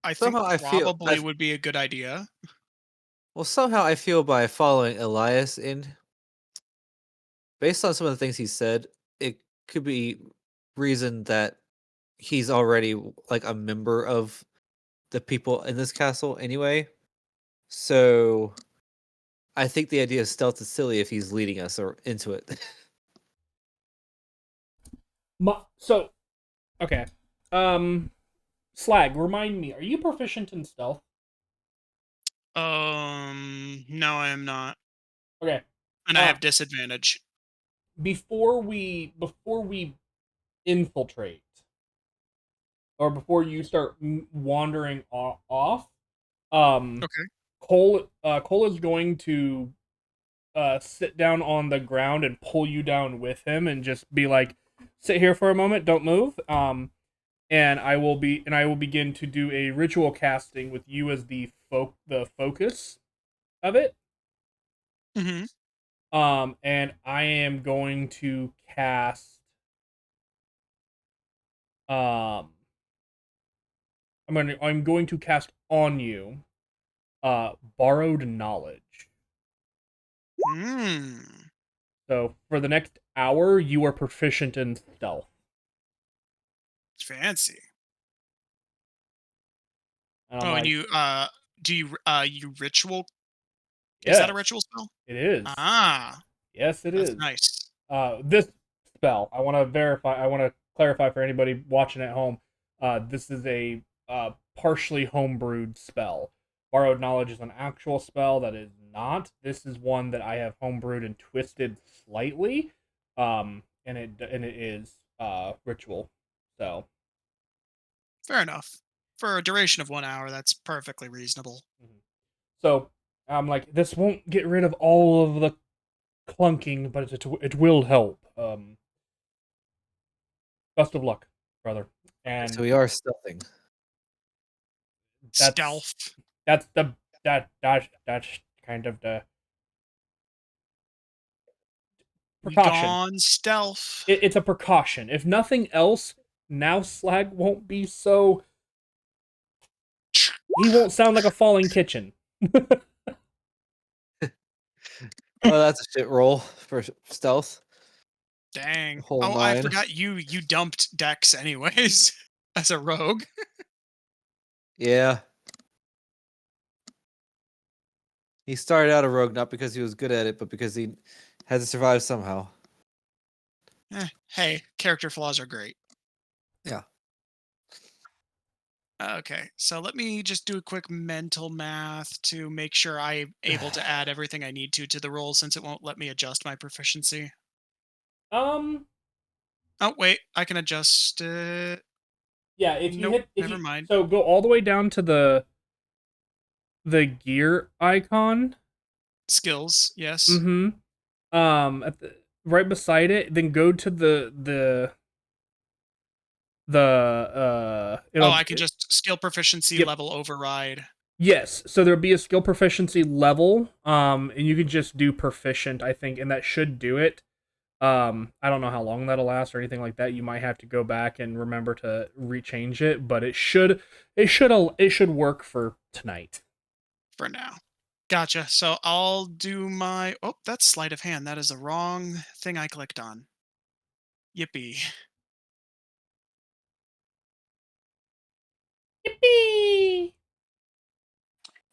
I think Somehow I feel probably would be a good idea. somehow I feel by following Elias in, based on some of the things he said, it could be reason that he's already like a member of the people in this castle anyway. So I think the idea of stealth is silly if he's leading us or into it. So, okay. Slag, remind me, are you proficient in stealth? No, I am not, Okay. and I have disadvantage. Before we infiltrate, or before you start wandering off, Okay. Cole is going to sit down on the ground and pull you down with him, and just be like, "Sit here for a moment, don't move." And I will begin to do a ritual casting with you as the focus of it. hmm And I am going to cast um I'm going to cast on you borrowed knowledge. Mm. So for the next hour you are proficient in stealth. Fancy. And I'm Oh, and like, you ritual? Is that a yes, ritual spell? it is. Ah, Yes, it that's is. nice. This spell, I want to clarify for anybody watching at home. This is a partially homebrewed spell. Borrowed knowledge is an actual spell that is not. This is one that I have homebrewed and twisted slightly, and it is ritual. So, Fair enough. For a duration of 1 hour, that's perfectly reasonable. so I'm like, this won't get rid of all of the clunking, but it will help. Best of luck, brother. And So we are stealthing. that's Stealth. that's the that's kind of the precaution. Gone stealth. It's a precaution. If nothing else, now Slag won't be so. He won't sound like a falling kitchen. Oh, that's a shit roll for stealth. Dang. Whole Oh, I 9. forgot you dumped Dex anyways as a rogue. Yeah. He started out a rogue not because he was good at it, but because he had to survive somehow. Hey, character flaws are great. Yeah. Okay, so let me just do a quick mental math to make sure I'm able to add everything I need to the roll, since it won't let me adjust my proficiency. Um. Oh, wait, I can adjust it. Yeah. If you Nope, hit. never mind. So go all the way down to the gear icon. Skills, yes. Mm-hmm. Right beside it, then go to the Oh, I can just skill proficiency Yep. level override. Yes, so there'll be a skill proficiency level, and you could just do proficient, I think, and that should do it. I don't know how long that'll last or anything like that. You might have to go back and remember to rechange it, but it should work for tonight. For now. Gotcha. So I'll do my... Oh, that's sleight of hand. That is the wrong thing I clicked on. Yippee.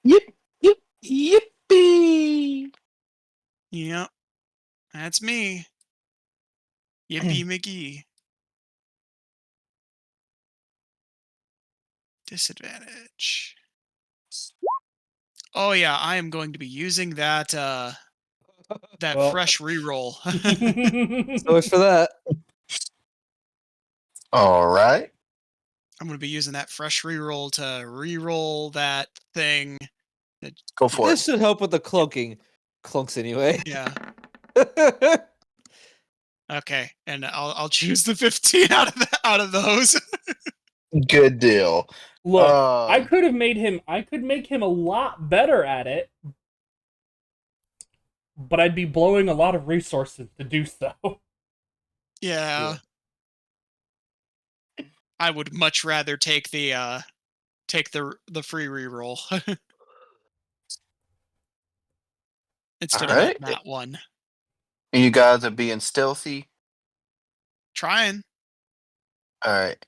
Yippee! Yippee! Yep. That's me. Yippee McGee. Disadvantage. Oh yeah, I am going to be using that Well. fresh reroll. So much for that. All right. I'm going to be using that fresh reroll to reroll that thing. Go for This it. should help with the cloaking. Clunks anyway. Yeah. Okay, and I'll choose the 15 out of those. Good deal. Look, I Um, could have made him. I could make him a lot better at it, but I'd be blowing a lot of resources to do so. Yeah. I would much rather take the free reroll instead of Alright. that one. and you guys are being stealthy. Trying. All right.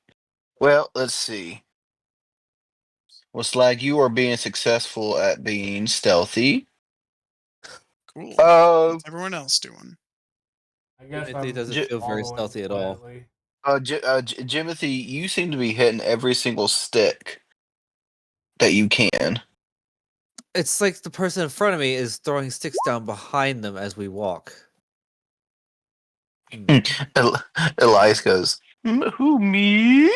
Well, let's see. Well, Slag, you are being successful at being stealthy. Cool. Uh, What's everyone else doing? I guess Timothy I'm doesn't J- feel very following stealthy at all. quietly. Jimothy, you seem to be hitting every single stick that you can. It's like the person in front of me is throwing sticks down behind them as we walk. Elias goes, "Who, me?"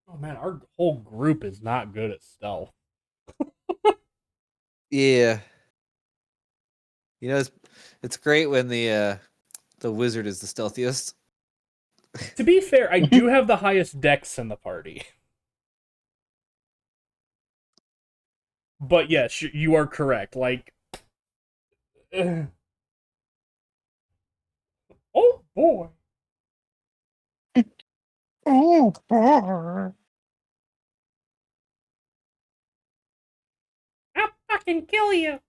Oh man, our whole group is not good at stealth. Yeah. You know, it's great when the wizard is the stealthiest. To be fair, I do have the highest dex in the party. But yes, you are correct. Like, oh boy, Oh, boy. I'll fucking kill you.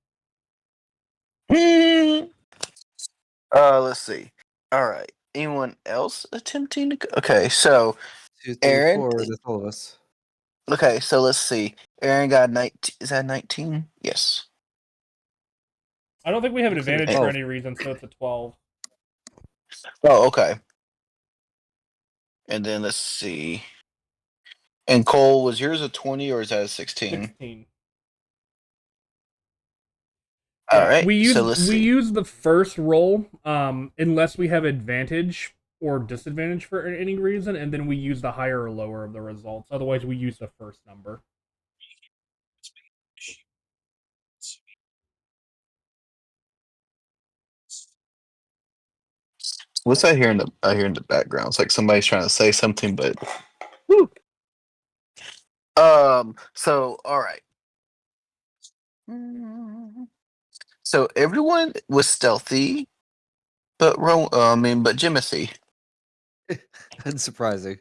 Let's see. All right. Anyone else attempting to go? Okay, so 2, 3, Aaron. 4. That's all of us. Okay, so let's see. Aaron got 19. Is that 19? Yes. I don't think we have an Looks like a advantage for 12. any reason, so it's a 12. Oh, okay. And then let's see. And Cole, was yours a 20 or is that a 16? 16. All Yeah, right. we So let's see. use the first roll, unless we have advantage or disadvantage for any reason, and then we use the higher or lower of the results. Otherwise, we use the first number. What's I hear in the background? It's like somebody's trying to say something, but whew. So all right. So everyone was stealthy, but but Jimothy. Unsurprising.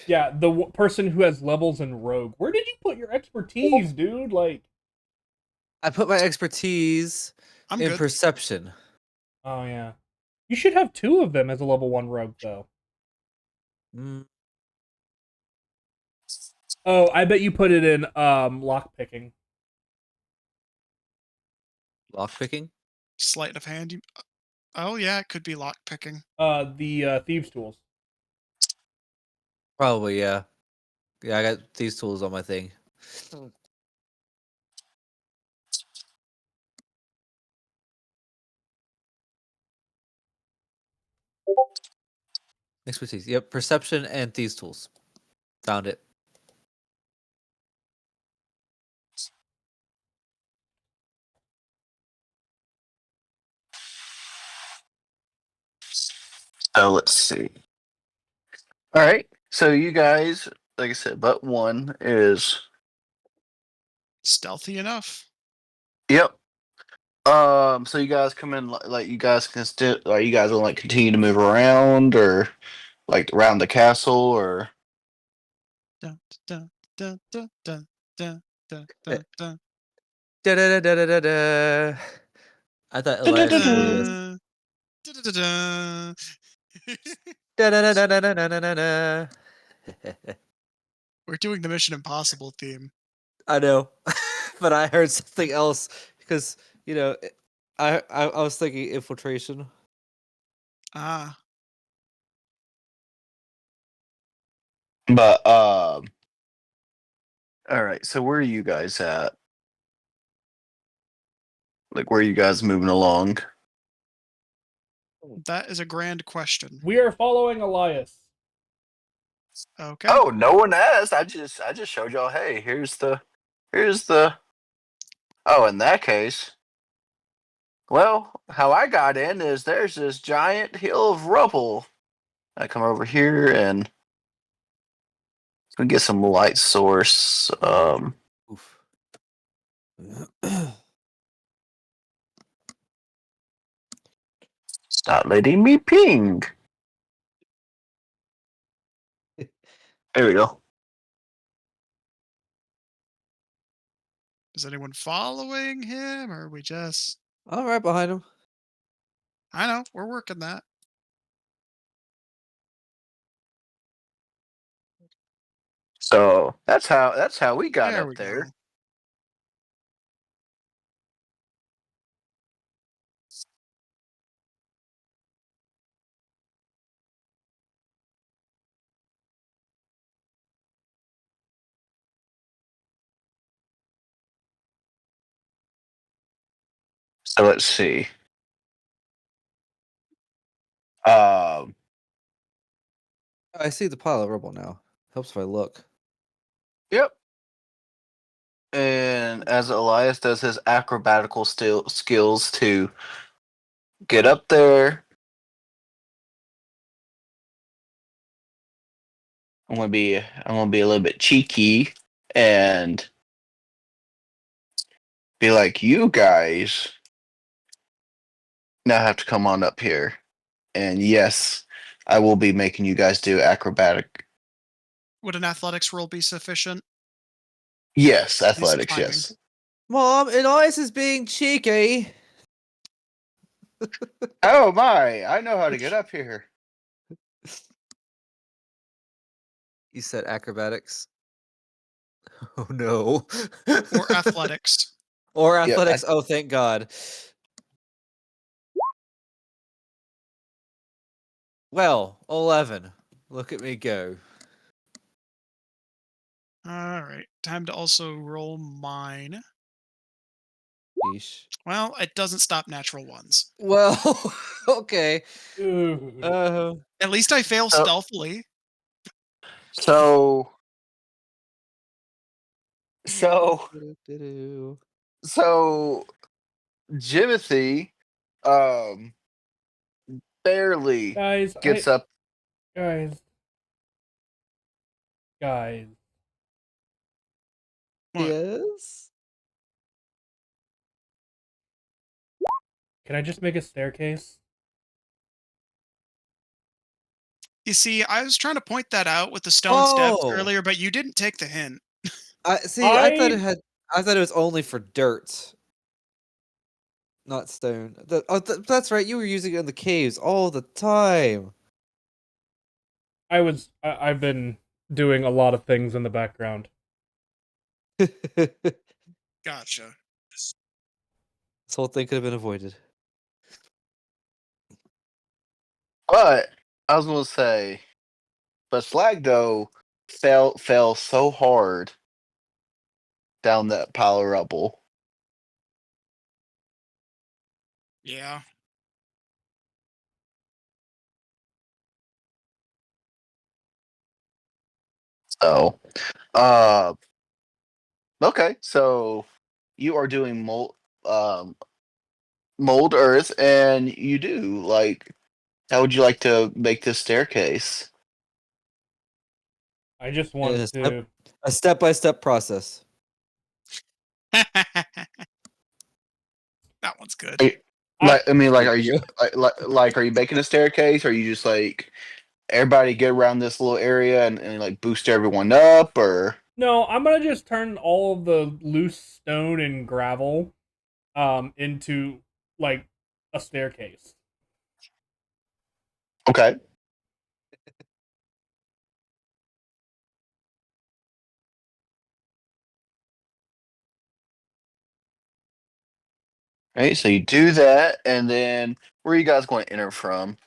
Yeah, the person who has levels in rogue. Where did you put your expertise, dude? Like, I put my expertise I'm in good. perception. oh yeah, you should have 2 of them as a level 1 rogue, though. Mm, Oh, I bet you put it in lock picking. lockpicking? Sleight of hand. Oh yeah, it could be lock picking. The thieves tools. Probably, yeah. Yeah, I got these tools on my thing. Expertise. Yep, perception and these tools. Found it. So let's see. All right. So you guys, like I said, but one is Stealthy enough. yep. So you guys come in like you guys can still like you guys will like continue to move around or like around the castle or Dun, dun, dun, dun, dun, dun, dun, Eh. dun, dun. Da da da da da da. I thought Elias was gonna do this. Dun, dun, dun, dun. Da da da da da da da da da. We're doing the Mission Impossible theme. I know, but I heard something else because I was thinking infiltration. Ah, but all right. So where are you guys at? Like where are you guys moving along? that is a grand question. We are following Elias. Okay. Oh, no one asked. I just showed y'all. Hey, here's the Oh, in that case, well, how I got in is there's this giant hill of rubble. I come over here and we get some light source. Oof. Stop letting me ping. There we go. Is anyone following him, or are we just? I'm right behind him. I know we're working that. So that's how we got There up we there. go. So let's see. I see the pile of rubble now. Helps if I look. Yep. And as Elias does his acrobatical skills to get up there, I'm gonna be a little bit cheeky and be like, you guys now have to come on up here. And yes, I will be making you guys do acrobatic. Would an athletics roll be sufficient? Yes, At least athletics, climbing. yes. Mom, Elias is being cheeky. Oh my, I know how to get up here. You said acrobatics. Oh no. Or athletics. Or Yep, athletics. Oh, thank God. Well, 11. Look at me go. All right. Time to also roll mine. Yeesh. Well, it doesn't stop natural ones. Well, okay. Dude. At least I fail Oh. stealthily. So Jimothy barely Guys, gets up. guys. What? Yes. Can I just make a staircase? You see, I was trying to point that out with the stone steps Oh! earlier, but you didn't take the hint. I thought I- I thought it was only for dirt. Not stone. That's right. You were using it in the caves all the time. I've been doing a lot of things in the background. This Gotcha. whole thing could have been avoided. But I was gonna say, but Slagdo fell so hard down that pile of rubble. Yeah. So, okay, so you are doing mold earth, and you do like. How would you like to make this staircase? I just It want is to. a step-by-step process. That one's good. Are you- I mean, like, Thank are you like, are you making a staircase? Or are you just like everybody get around this little area and like boost everyone up, or No, I'm gonna just turn all of the loose stone and gravel, into like a staircase. okay? Right, so you do that, and then where are you guys going to enter from?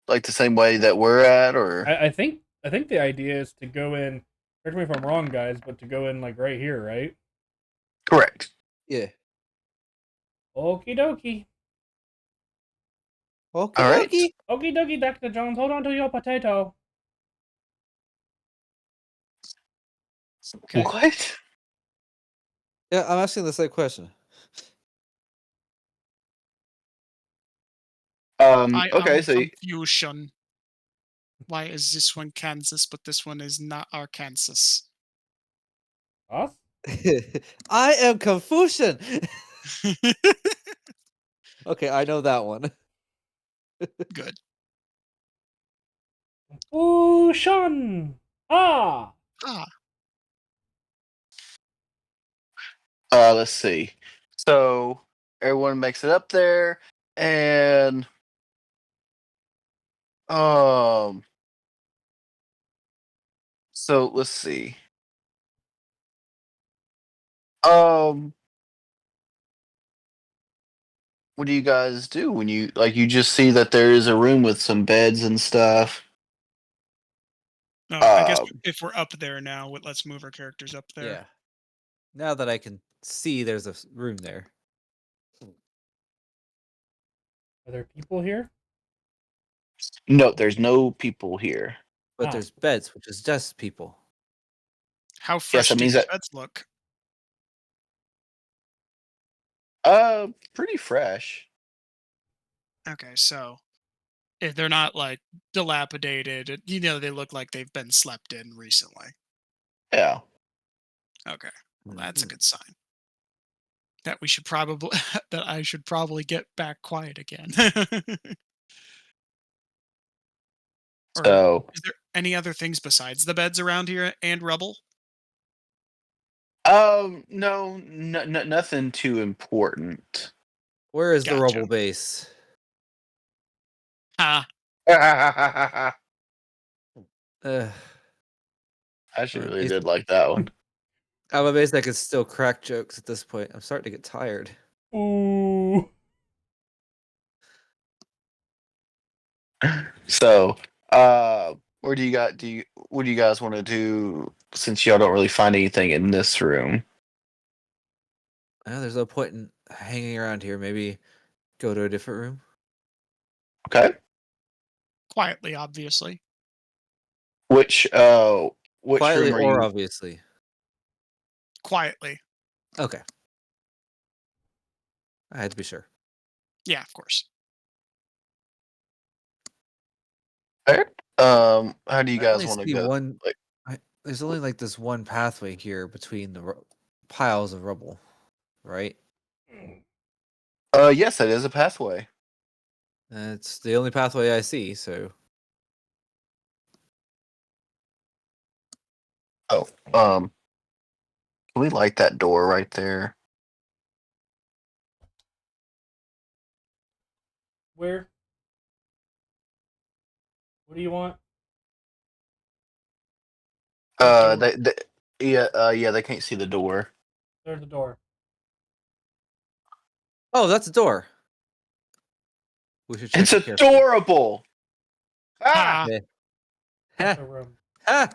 Like the same way that we're at, or I think the idea is to go in. Correct me if I'm wrong, guys, but to go in like right here, right? correct? Yeah. Okie dokie. Okie All right. dokie. Okie dokie, Dr. Jones. Hold on to your potato. Okay. What? Yeah, I'm asking the same question. I Okay, am so confusion. Why is this one Kansas, but this one is not Arkansas? Us? I am Confucian. Okay, I know that one. Good. Ooh, Sean! Ah! Ah, let's see. So everyone makes it up there, and um, so let's see. Um, what do you guys do when you like you just see that there is a room with some beds and stuff? no, I guess Um, if we're up there now, let's move our characters up there. Yeah. Now that I can see there's a room there. Are there people here? no, there's no people here. But Ah. there's beds, which is just people. How Yes, fresh that do means these that beds look? pretty fresh. Okay, so if they're not like dilapidated, they look like they've been slept in recently. Yeah. Okay, well that's a Mhm. good sign. That we should probably that I should probably get back quiet again. Or So, is there any other things besides the beds around here and rubble? no, nothing too important. Where is the Gotcha. rubble base? Ha. I Ugh. actually Man, really did like that one. I'm amazed I can still crack jokes at this point. I'm starting to get tired. Ooh. So, where do you got? What do you guys want to do since y'all don't really find anything in this room? There's no point in hanging around here. Maybe go to a different room. Okay. Quietly, obviously. Which which Quietly room are or you? obviously. Quietly. Okay. I had to be sure. Yeah, of course. There? How do you I guys only want to see go? one. Like, There's only like this one pathway here between the piles of rubble, right? yes, that is a pathway. It's the only pathway I see. So Oh, can we light that door right there? Where? What do you want? The door. Yeah, they can't see the door. There's the door. oh, that's a door. We should check It's it carefully. adorable. Ah, Ha. Okay. That's Ha! a room. Ha!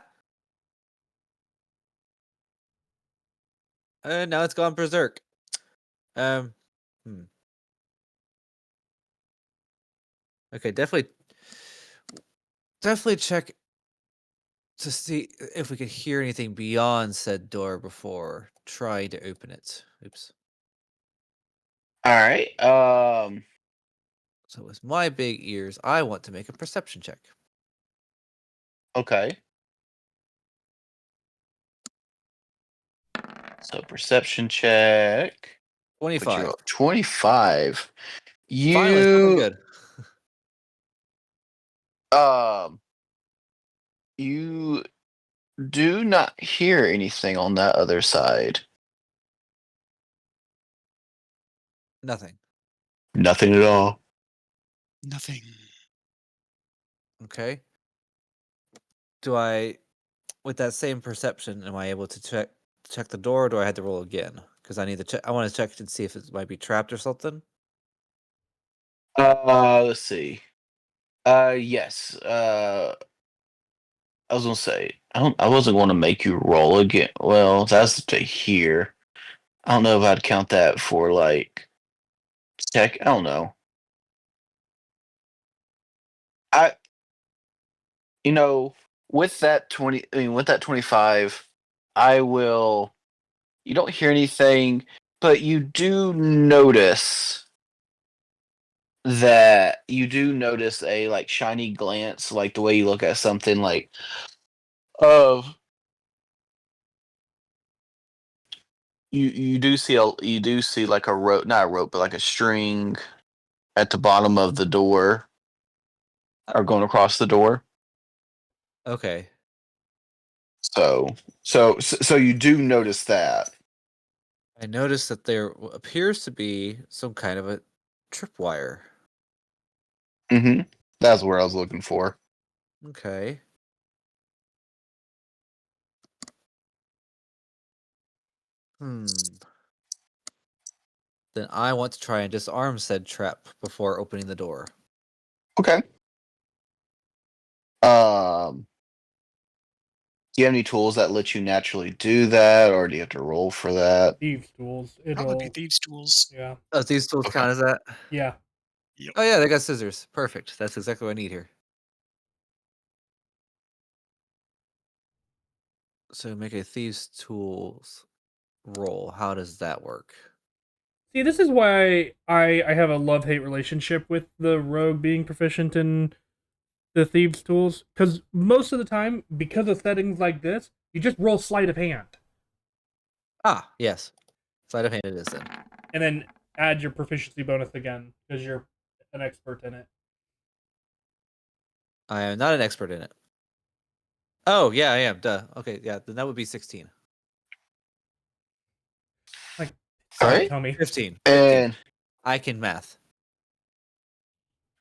And now it's gone berserk. Um. Okay, definitely check to see if we could hear anything beyond said door before trying to open it. Oops. all right. So with my big ears, I want to make a perception check. Okay. So perception check. But 25. you're 25. Finally, something You good. um you do not hear anything on that other side. Nothing. Nothing at all. Nothing. Okay. Do I, with that same perception, am I able to check the door, or do I have to roll again? Because I need to check. I want to check and see if it might be trapped or something. Let's see. Yes. I was gonna say I wasn't gonna make you roll again. Well, that's to hear. I don't know if I'd count that for like check. I don't know. I you know with that 20. I mean with that 25, I will You don't hear anything, but you do notice a like shiny glance, like the way you look at something like of you do see like a rope, not a rope, but like a string at the bottom of the door or going across the door. Okay. So you do notice that. I noticed that there appears to be some kind of a tripwire. Mm-hmm. That's where I was looking for. Okay. Then I want to try and disarm said trap before opening the door. Okay. Do you have any tools that let you naturally do that, or do you have to roll for that? Thieves tools. Probably be It'll. thieves' tools. Yeah. Oh, these tools Okay. count as that? Yeah. Oh yeah, they got scissors. Perfect. That's exactly what I need here. So make a thieves tools roll. How does that work? See, this is why I have a love-hate relationship with the rogue being proficient in the thieves tools, because most of the time, because of settings like this, you just roll sleight of hand Ah, yes. Sleight of hand it is then. and then add your proficiency bonus again because you're an expert in it. I am not an expert in it. Oh yeah, I am. Duh. Okay, yeah, then that would be 16. Like, All right. tell me. 15. 15. And I can math.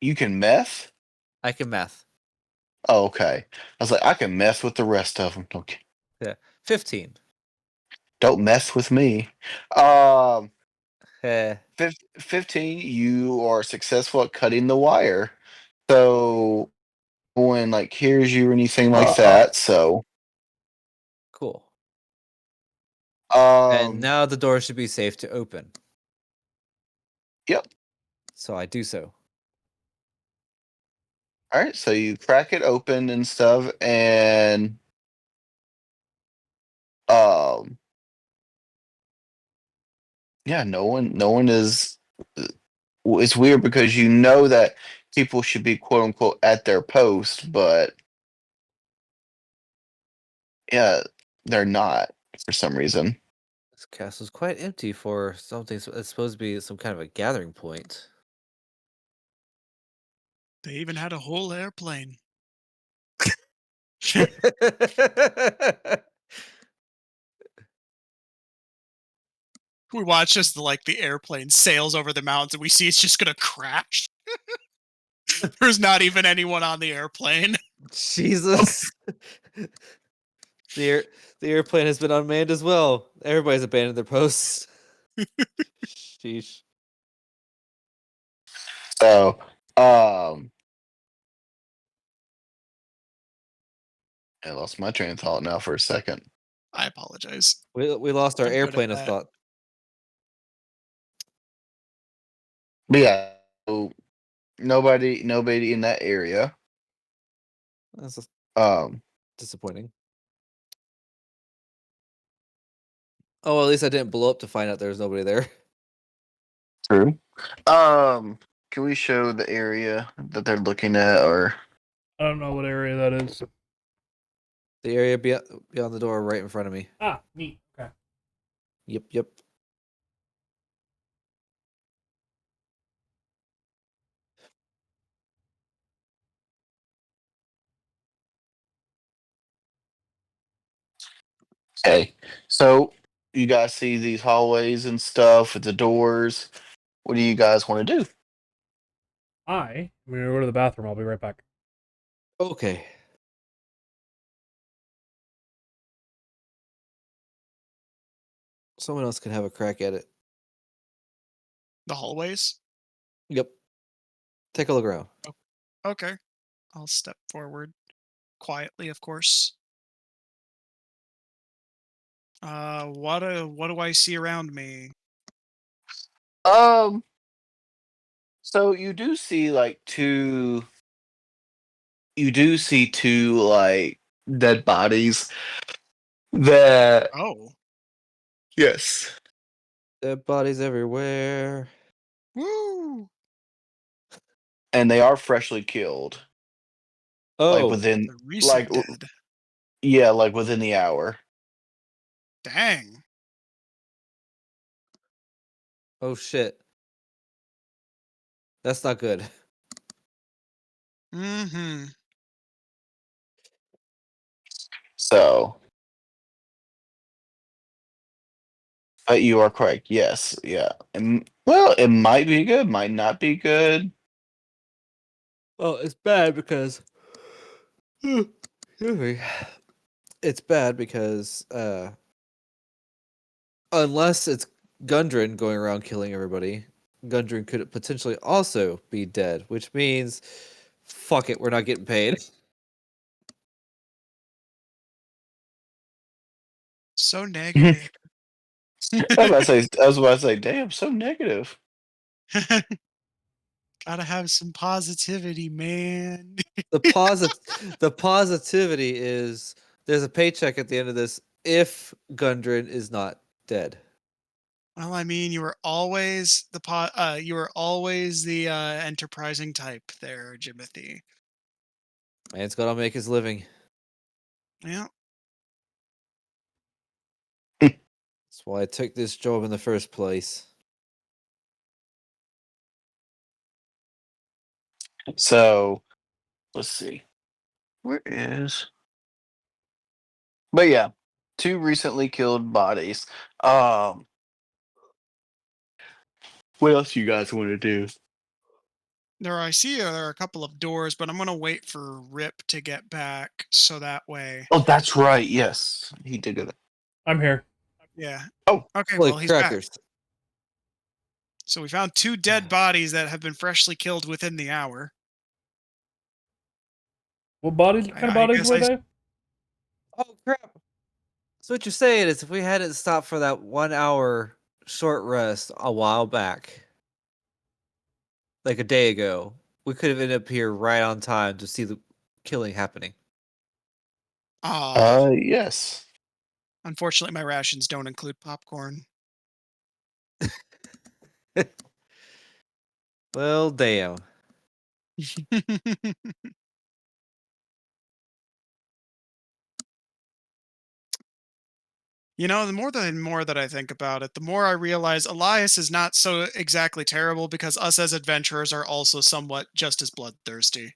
you can meth? I can math. Oh, okay. I was like, I can mess with the rest of them. Okay. 15. Don't mess with me. Um, Eh. 15, you are successful at cutting the wire. So no one like hears you or anything like that. So Cool. And um now the door should be safe to open. yep. So I do so. All right, so you crack it open and stuff, and um yeah, no one is. It's weird because you know that people should be quote unquote at their post, but yeah, they're not for some reason. This castle's quite empty for something that's supposed to be some kind of a gathering point. They even had a whole airplane. We watch as the airplane sails over the mountains and we see it's just gonna crash. There's not even anyone on the airplane. Jesus. The airplane has been unmanned as well. Everybody's abandoned their posts. Sheesh. So I lost my train of thought now for a second. I apologize. We lost our I'm good at airplane of that. thought. But yeah, so nobody in that area. That's just Um disappointing. Oh, well, at least I didn't blow up to find out there was nobody there. True. Can we show the area that they're looking at, or I don't know what area that is. The area beyond the door right in front of me. Ah, neat. Okay. Yep. okay? So you guys see these hallways and stuff with the doors. What do you guys want to do? I'm gonna go to the bathroom. I'll be right back. Okay. Someone else can have a crack at it. The hallways? Yep. Take a look around. Okay. I'll step forward. Quietly, of course. What do I see around me? Um, so you do see two like dead bodies that Oh. Yes. Dead bodies everywhere. Woo! And they are freshly killed. Like Oh, within The recent dead. yeah, like within the hour. Dang. oh shit. That's not good. Mm-hmm. So but you are correct. Yes, yeah. And, well, it might be good, might not be good. Well, it's bad because excuse me. It's bad because unless it's Gundren going around killing everybody, Gundren could potentially also be dead, which means fuck it, we're not getting paid. So negative. I was about to say, damn, so negative. Gotta have some positivity, man. The positivity is there's a paycheck at the end of this if Gundren is not dead. Well, I mean, you were always the enterprising type there, Jimothy. Man's gotta make his living. Yeah. That's why I took this job in the first place. So let's see. Where is but yeah, 2 recently killed bodies. What else you guys want to do? There are a couple of doors, but I'm gonna wait for Rip to get back so that way. Oh, that's right. Yes, he did get it. I'm here. Yeah. Oh. Okay, Holy well he's back. crackers. So we found 2 dead bodies that have been freshly killed within the hour. What bodies? What kind of bodies guess were they? Oh crap. So what you're saying is if we hadn't stopped for that 1 hour short rest a while back, like a day ago, we could have ended up here right on time to see the killing happening. Yes. Unfortunately, my rations don't include popcorn. Well, damn. You know, the more that I think about it, the more I realize Elias is not so exactly terrible because us as adventurers are also somewhat just as bloodthirsty.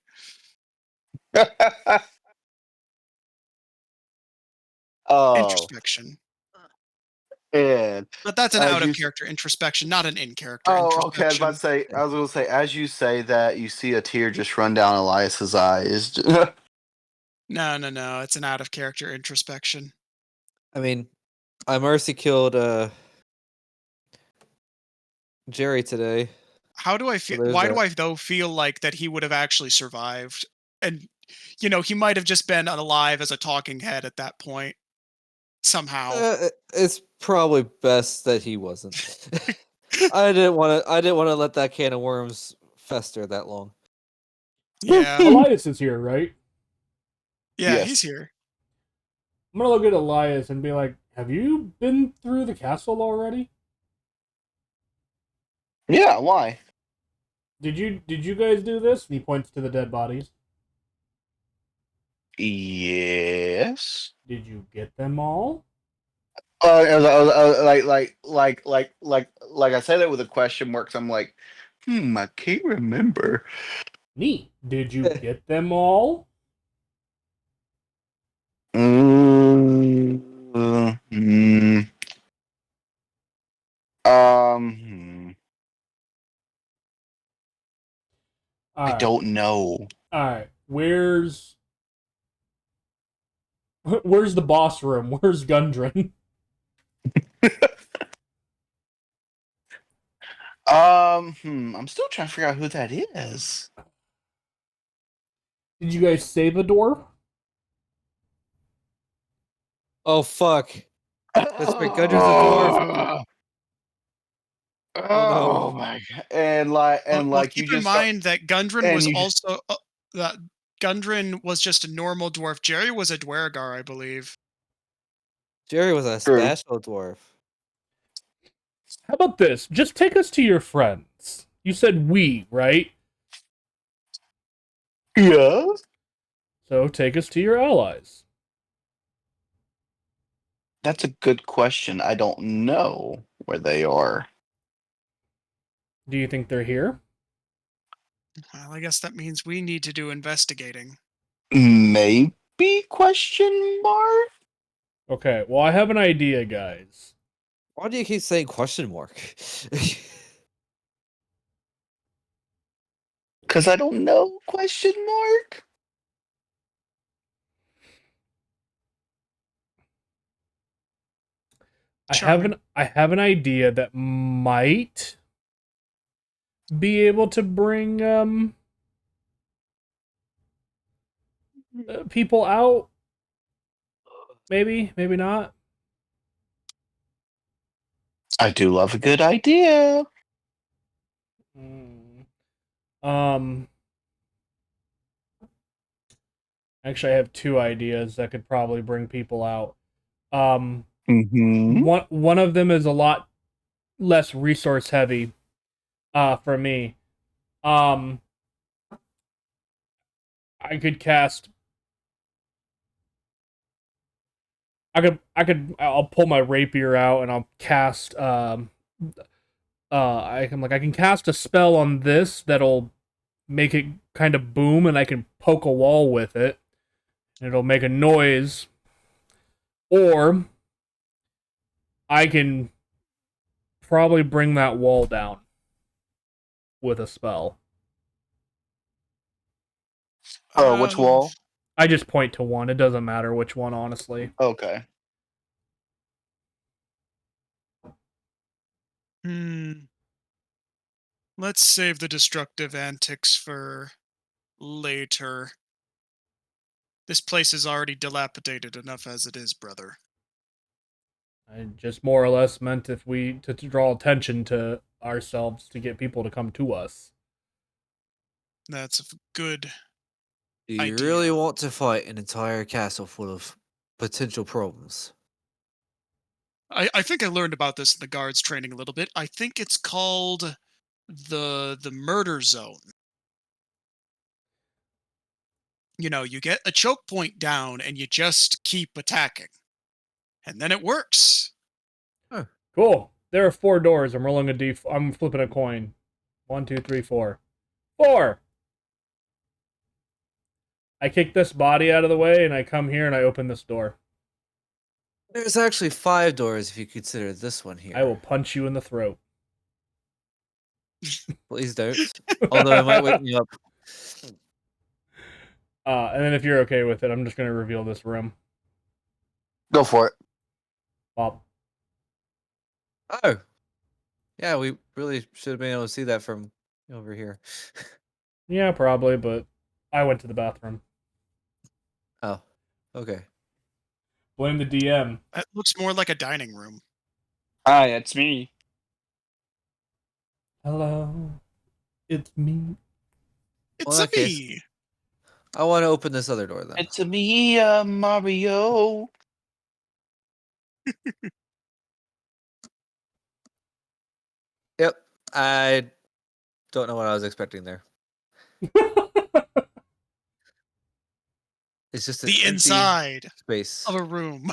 Oh, Introspection. and But that's an as out you of s- character introspection, not an in character oh, okay. introspection. I was gonna say, as you say that, you see a tear just run down Elias's eyes. No. It's an out of character introspection. I mean, I mercy killed Jerry today. How do I So feel? there's Why do that. I though feel like that he would have actually survived? And he might have just been alive as a talking head at that point somehow. It's probably best that he wasn't. I didn't want to let that can of worms fester that long. Yeah, Elias is here, right? yeah, Yes. he's here. I'm gonna look at Elias and be like, "Have you been through the castle already? Yeah. Why? Did you guys do this?" And he points to the dead bodies. Yes. Did you get them all? Like I say that with a question mark. So I'm like, I can't remember. Neat. Did you get them all? Mm, mm, hmm, I Alright. don't know. Alright. Where's the boss room? Where's Gundren? I'm still trying to figure out who that is. Did you guys save a dwarf? Oh fuck! That's right, Gundren's a dwarf. Oh my god! And Well, you keep in just mind that Gundren and was you also that Gundren was just a normal dwarf. Jerry was a Dwergar, I believe. Jerry was a True. special dwarf. How about this? Just take us to your friends. You said we, right? Yeah. So take us to your allies. That's a good question. I don't know where they are. Do you think they're here? Well, I guess that means we need to do investigating. Maybe? Question mark. Okay, well, I have an idea, guys. Why do you keep saying question mark? Because I don't know? Question mark. Charming. I have an idea that might be able to bring people out. Maybe, maybe not. I do love a good idea. Um, actually, I have two ideas that could probably bring people out. Mm-hmm. One of them is a lot less resource heavy, for me. I could cast. I'll pull my rapier out and I'll cast. I can cast a spell on this that'll make it kind of boom, and I can poke a wall with it, and it'll make a noise. Or I can probably bring that wall down with a spell. Which wall? I just point to one. It doesn't matter which one, honestly. Okay. Let's save the destructive antics for later. This place is already dilapidated enough as it is, brother. I just more or less meant if we to draw attention to ourselves to get people to come to us. That's a good. Do you idea. really want to fight an entire castle full of potential problems? I think I learned about this in the guards training a little bit. I think it's called the murder zone. You know, you get a choke point down and you just keep attacking. And then it works. Cool. There are 4 doors. I'm rolling a d. I'm flipping a coin. 1, 2, 3, 4. 4. I kick this body out of the way, and I come here and I open this door. There's actually 5 doors if you consider this one here. I will punch you in the throat. Please don't. Although it might wake me up. And then if you're okay with it, I'm just going to reveal this room. Go for it. Pop. Oh. Yeah, we really should have been able to see that from over here. Yeah, probably, but I went to the bathroom. Oh. Okay. Blame the DM. That looks more like a dining room. Hi, it's me. Hello. It's me. It's Well, a in that case- me. I want to open this other door then. It's me, Mario. Yep. I don't know what I was expecting there. It's just an The empty inside space. of a room.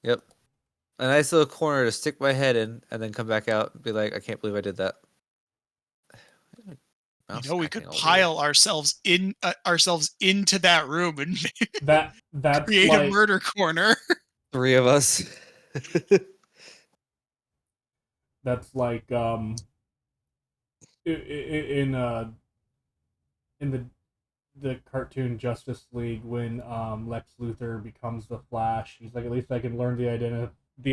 Yep. A nice little corner to stick my head in and then come back out and be like, I can't believe I did that. You know, we could pile ourselves into that room and That's create like, a murder corner. 3 of us. that's like in the cartoon Justice League when Lex Luthor becomes the Flash. He's like, at least I can learn the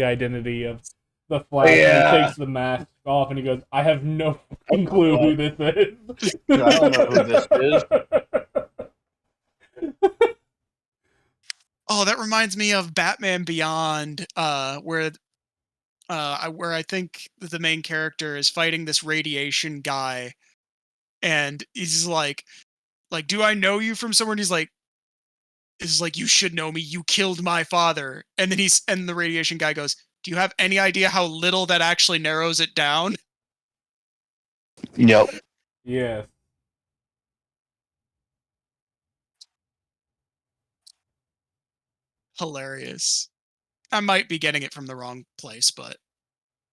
identity of the Flash. Yeah. And he takes the mask off and he goes, I have no fucking clue who this is. I don't know who this is. Oh, that reminds me of Batman Beyond, where I think the main character is fighting this radiation guy, and he's like, do I know you from somewhere? And he's like, you should know me. You killed my father. And then and the radiation guy goes, Do you have any idea how little that actually narrows it down? Yep. Yes. Hilarious. I might be getting it from the wrong place, but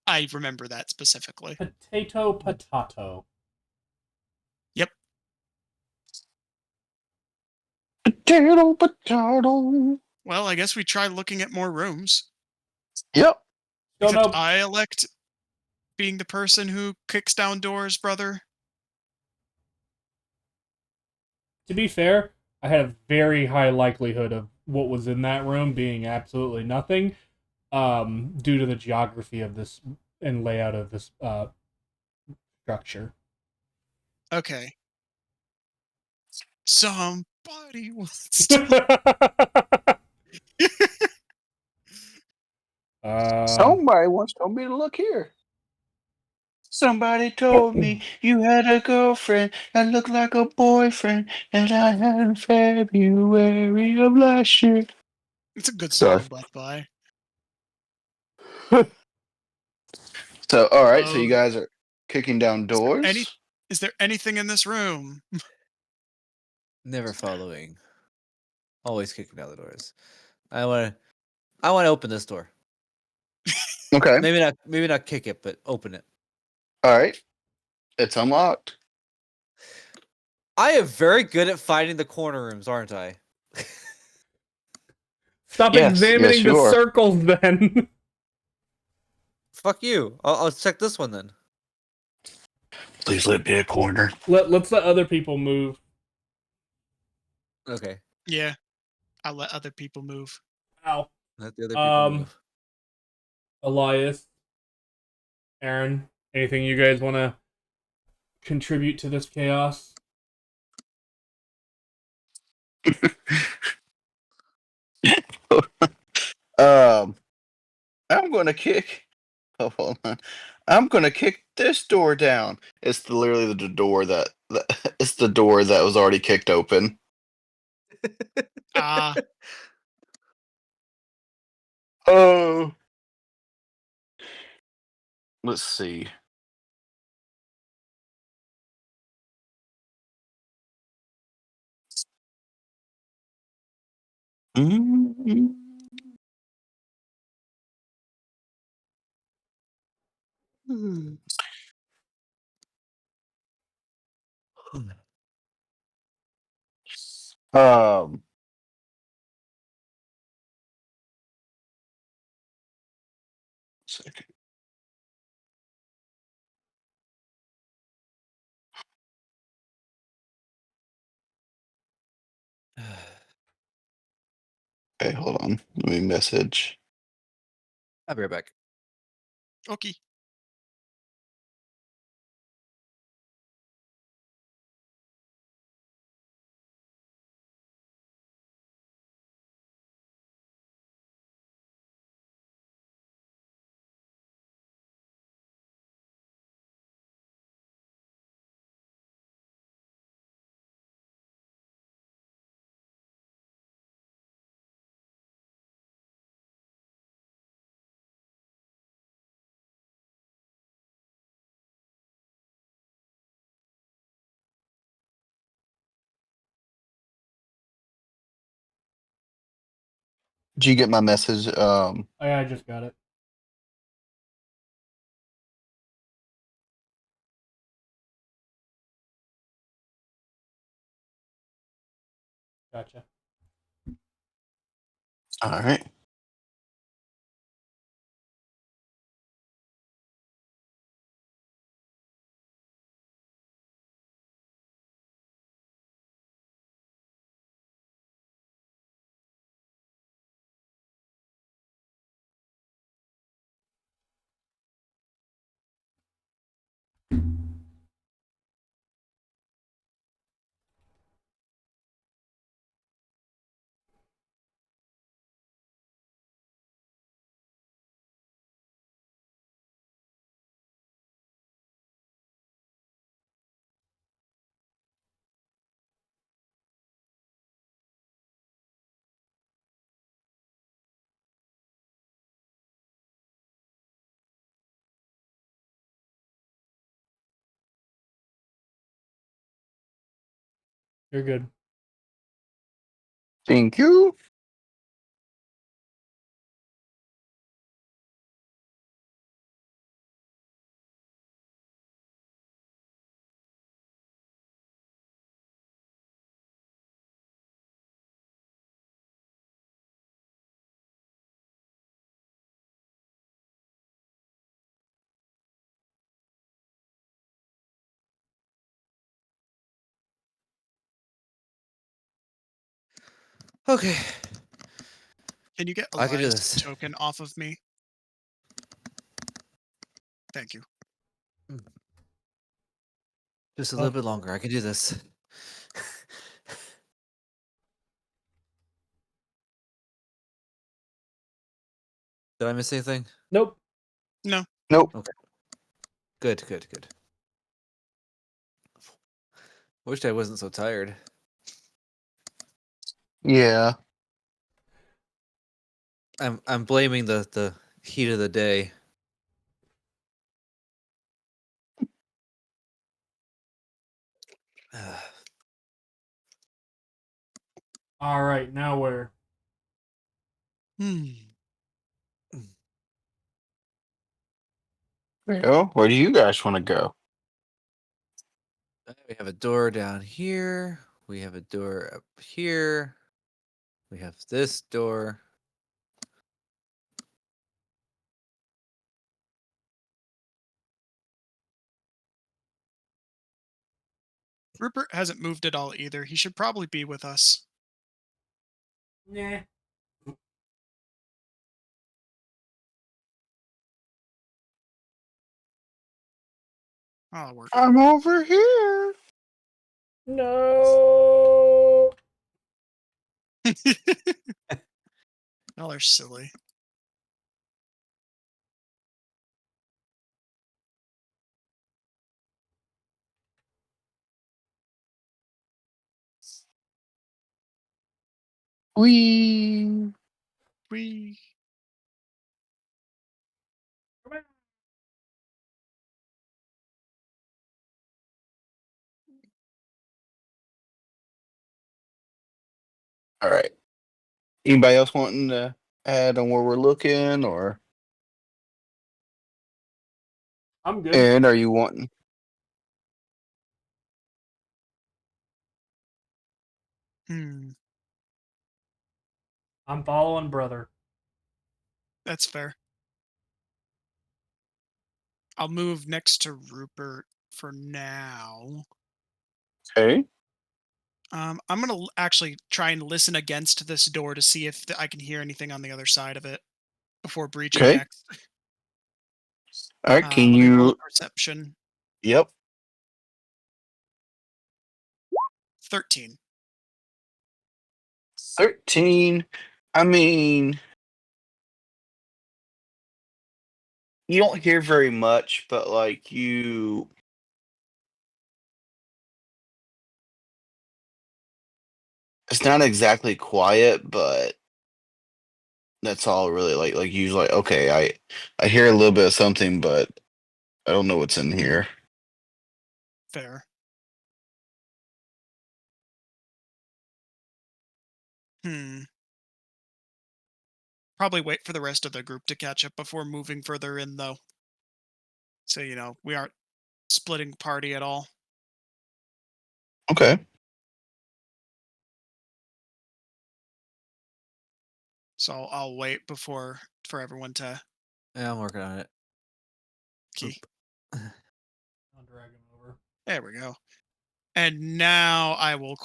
I remember that specifically. Potato. Yep. Potato. Well, I guess we try looking at more rooms. Yep. Still Except no. I elect being the person who kicks down doors, brother. To be fair, I had a very high likelihood of what was in that room being absolutely nothing, due to the geography of this and layout of this structure. Okay. Somebody wants to. Somebody once told me to look here. Somebody told me you had a girlfriend that looked like a boyfriend that I had in February of last year. It's a good Sorry. song, but by. So, all right. So Oh, you guys are kicking down doors. Is there anything in this room? Never following. Always kicking down the doors. I want to open this door. Okay. Maybe not kick it, but open it. All right. It's unlocked. I am very good at finding the corner rooms, aren't I? Stop Yes, examining yes, the you are. circles then. Fuck you. I'll check this one then. Please let me a corner. Let's let other people move. Okay. Yeah. I'll let other people move. Ow. Let the other people move. Elias, Aaron, anything you guys want to contribute to this chaos? I'm gonna kick. Oh, hold on. I'm gonna kick this door down. It's literally the door that it's the door that was already kicked open. Ah, Oh, let's see. Mm. Um. Second. Okay, hold on. Let me message. I'll be right back. okay. Did you get my message? Oh, yeah, I just got it. Gotcha. All right. You're good. Thank you. Okay. Can you get I can do Elias this. token off of me? Thank you. Just a Oh. little bit longer. I can do this. Did I miss anything? Nope. No. Nope. Good. Wished I wasn't so tired. Yeah. I'm blaming the heat of the day. All right, now where? Hmm. Well, where do you guys want to go? We have a door down here. We have a door up here. We have this door. Rupert hasn't moved at all either. He should probably be with us. Nah. I'll work. I'm over here. No. Y'all are silly. Wee. We. Come on. All right. Anybody else wanting to add on where we're looking, or I'm good. and are you wanting? Hmm. I'm following brother. That's fair. I'll move next to Rupert for now. Okay. I'm gonna actually try and listen against this door to see if I can hear anything on the other side of it before breaching Okay. next. All right. Can Let me roll a you? perception. Yep. 13. 13. I mean, you don't hear very much, but like it's not exactly quiet, but that's all really like usually okay, I hear a little bit of something, but I don't know what's in here. Fair. Probably wait for the rest of the group to catch up before moving further in, though. So, we aren't splitting party at all. Okay. So I'll wait for everyone to Yeah, I'm working on it. key. I'll drag him over. There we go. And now I will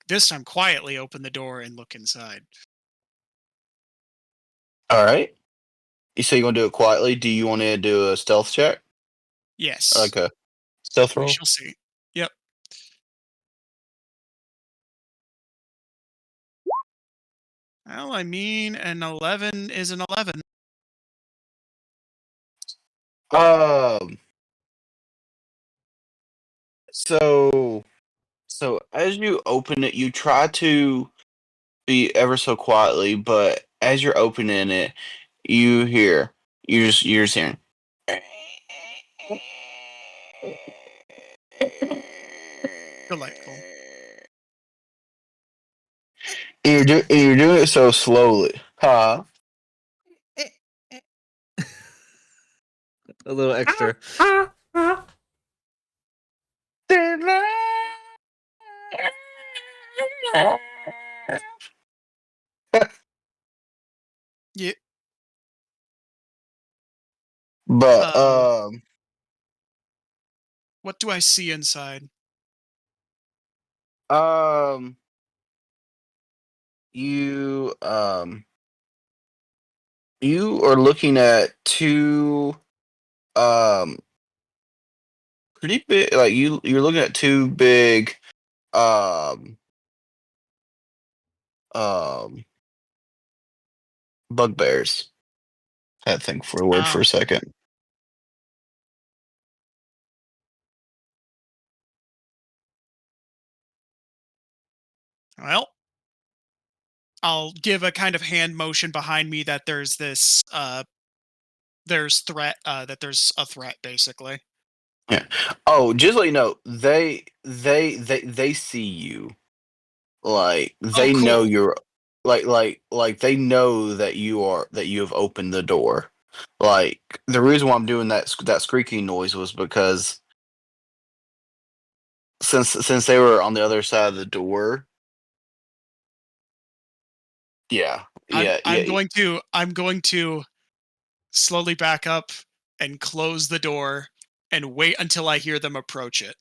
this time quietly open the door and look inside. All right. You say you're gonna do it quietly. Do you want to do a stealth check? Yes. Like a stealth We roll? shall see. Yep. Well, I mean, an 11 is an 11. Um. So, as you open it, you try to be ever so quietly, but as you're opening it, you hear you're just hearing. Delightful. You're doing it so slowly, huh? A little extra. Ah, ah. Yeah. But What do I see inside? you you are looking at two pretty big, like you're looking at two big um um bugbears. Had to think for a word for Oh, a second. well, I'll give a kind of hand motion behind me that there's this there's a threat basically. Yeah. Oh, just let you know, they see you. Like Oh, they know cool. you're like they know that you have opened the door. Like the reason why I'm doing that squeaking noise was because since they were on the other side of the door. Yeah. Yeah. Yeah. I'm going to slowly back up and close the door and wait until I hear them approach it.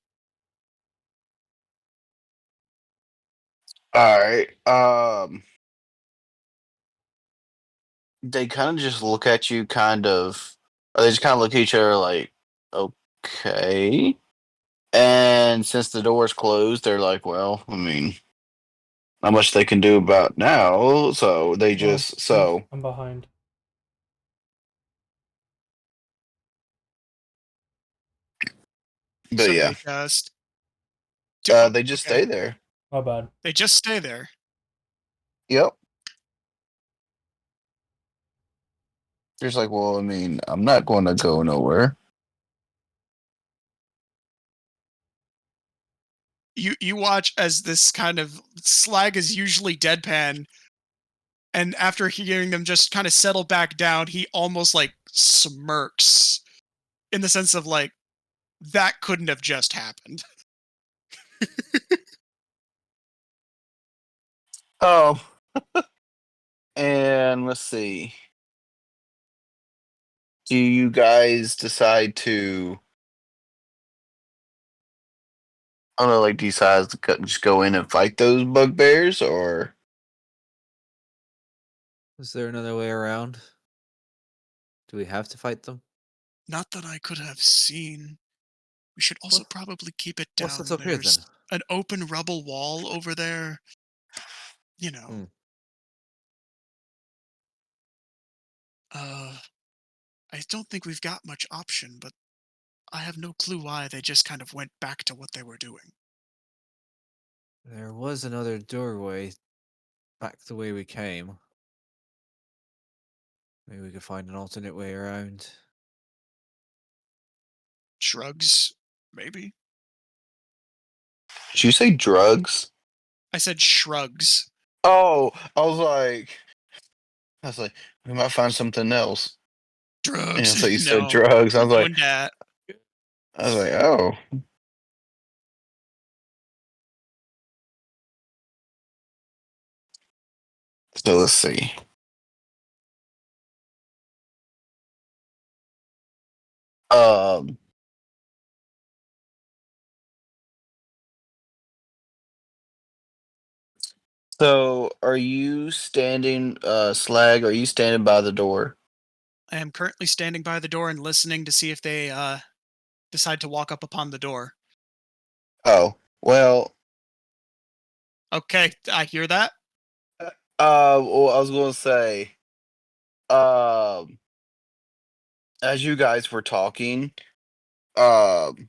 All right. They kind of just look at you, or they just kind of look at each other like, okay. And since the door's closed, they're like, well, I mean, not much they can do about now. So they Well, just so. I'm behind. But So yeah, they just oh, they just okay. stay there. My bad. They just stay there. Yep. They're just like, well, I mean, I'm not going to go nowhere. You watch as this kind of slag is usually deadpan, and after hearing them just kind of settle back down, he almost like smirks in the sense of like that couldn't have just happened. Oh, and let's see. Do you guys decide to? I don't know, like decide to just go in and fight those bugbears, or Is there another way around? Do we have to fight them? Not that I could have seen. We should also What- probably keep it What's down. up here then? There's an open rubble wall over there. You know. Hmm. I don't think we've got much option, but I have no clue why they just kind of went back to what they were doing. There was another doorway back the way we came. Maybe we could find an alternate way around. Shrugs, maybe. did you say drugs? I said shrugs. Oh, I was like, we might find something else. And Drugs. so you said No, drugs. we're doing that. I was like, oh. So let's see. Um. So are you standing, Slag? Are you standing by the door? I am currently standing by the door and listening to see if they decide to walk up upon the door. Oh, well. Okay, I hear that. Well, I was going to say, um, as you guys were talking, um,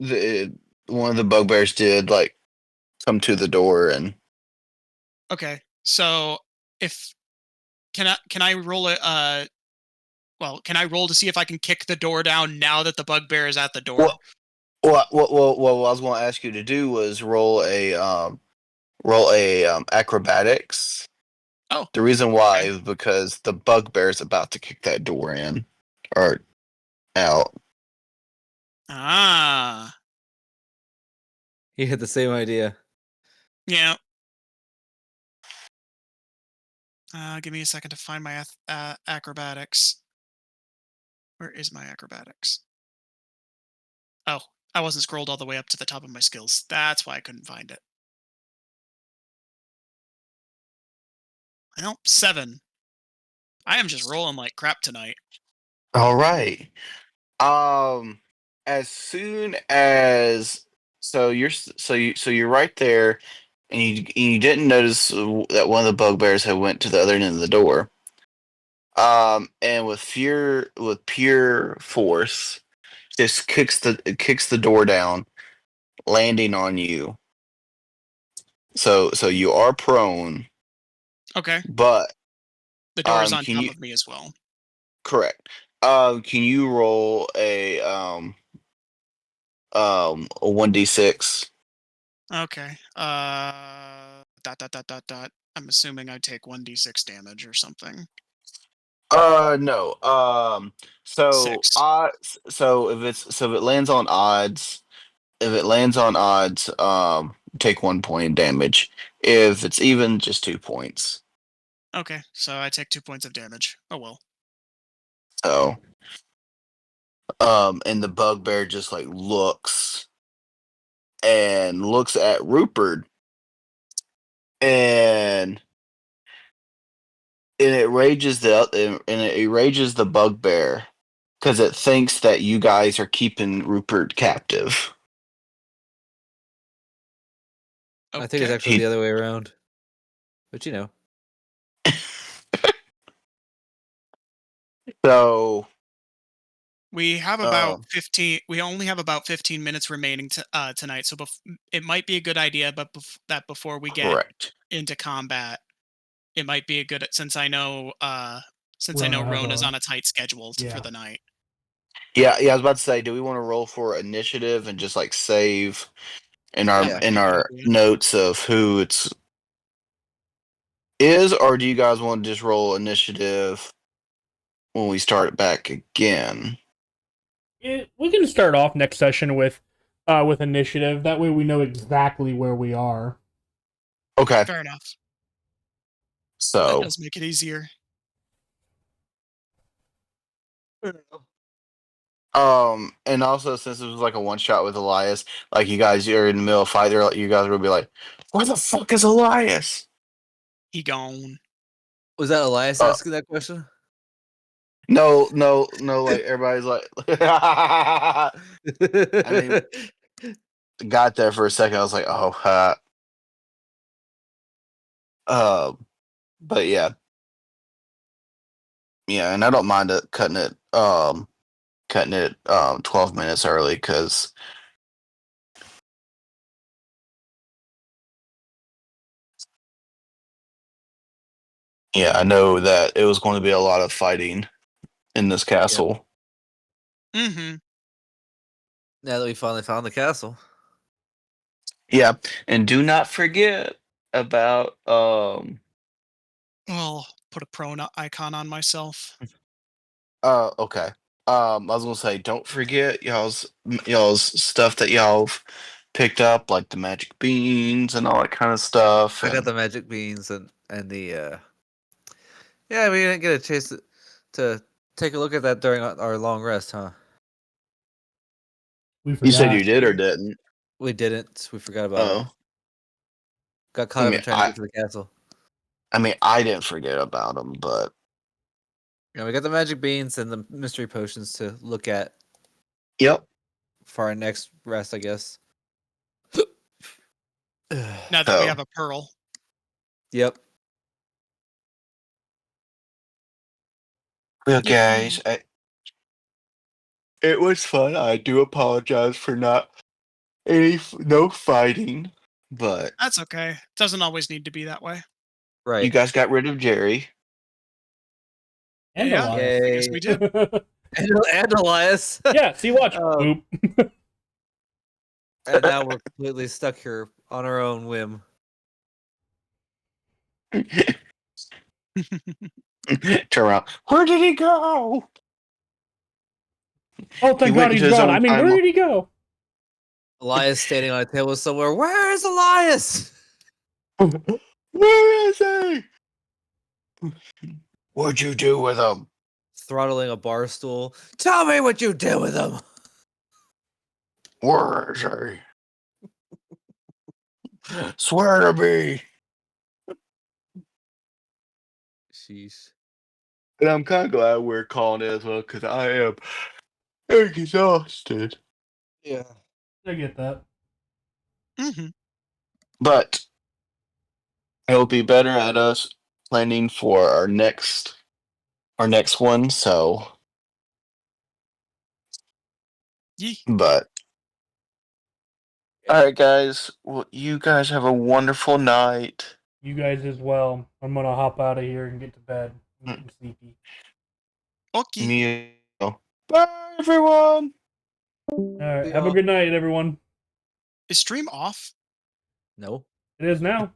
the one of the bugbears did like come to the door, and Okay, so if can I roll it? Can I roll to see if I can kick the door down now that the bugbear is at the door? what I was going to ask you to do was roll a acrobatics. Oh, The reason why okay. is because the bugbear's about to kick that door in or out. Ah, He had the same idea. yeah. Give me a second to find my acrobatics. Where is my acrobatics? Oh, I wasn't scrolled all the way up to the top of my skills. That's why I couldn't find it. Well, 7. I am just rolling like crap tonight. All right. As soon as you're right there, and you didn't notice that one of the bugbears had went to the other end of the door. And with pure force, just kicks the door down, landing on you. So you are prone, Okay. but The door is on can top you of me as well. correct? Can you roll a 1d6? Okay. Dot. I'm assuming I take 1d6 damage or something. No. So 6. odds. So if it lands on odds, take 1 point of damage. If it's even, just 2 points. Okay, so I take 2 points of damage. Oh well. So, and the bugbear just like looks at Rupert, and it rages the bugbear because it thinks that you guys are keeping Rupert captive. Okay. I think it's actually the other way around. But you know. So We have about 15. We only have about 15 minutes remaining tonight, so it might be a good idea. But before we get correct. into combat, it might be a good since I know Rona have Rona's a- on a tight schedule for Yeah. the night. Yeah. I was about to say, do we want to roll for initiative and just like save in our Yeah. notes of who it's is, or do you guys want to just roll initiative when we start back again? We can start off next session with initiative. That way we know exactly where we are. Okay. Fair enough. That So does make it easier. and also since it was like a one shot with Elias, like you guys are in the middle of a fight, you guys will be like, "Where the fuck is Elias?" He gone. Was that Elias asking that question? No, like everybody's like I mean, got there for a second, I was like, oh but yeah. Yeah, and I don't mind cutting it 12 minutes early because yeah, I know that it was going to be a lot of fighting in this castle. Mm-hmm. Now that we finally found the castle. Yeah, and do not forget about I'll put a prone icon on myself. okay. I was gonna say, don't forget y'all's stuff that y'all've picked up, like the magic beans and all that kind of stuff. I got and- the magic beans and the yeah, we didn't get a chance to take a look at that during our long rest, huh? We You said forgot. you did or didn't? We didn't. We forgot about it. Oh, Got caught I up mean, in trying to get to the castle. I didn't forget about them, but Yeah, we got the magic beans and the mystery potions to look at yep. for our next rest, I guess. Now that we So- have a pearl. Yep. Well, guys, it was fun. I do apologize for no fighting, but That's okay. Doesn't always need to be that way. Right. you guys got rid of Jerry. And Yeah. Elias. Yes, we did. and Elias. Yeah, see, watch. Um, Boop. And now we're completely stuck here on our own whim. Turn around. Where did he go? Oh, He thank went God he's into his gone. own I mean, time- where did he go? Elias standing on a table somewhere. Where is Elias? Where is he? What'd you do with him? Throttling a bar stool. Tell me what you did with him. Where is he? Swear to me. Sheesh. And I'm kind of glad we're calling it as well because I am exhausted. Yeah. I get that. Hmm. But it'll be better at us planning for our next one. So, Yee. but all right, guys. Well, you guys have a wonderful night. You guys as well. I'm gonna hop out of here and get to bed. I'm getting sleepy. Okay. Me. Bye, everyone. All right. See Have a y'all. good night, everyone. Is stream off? No. It is now.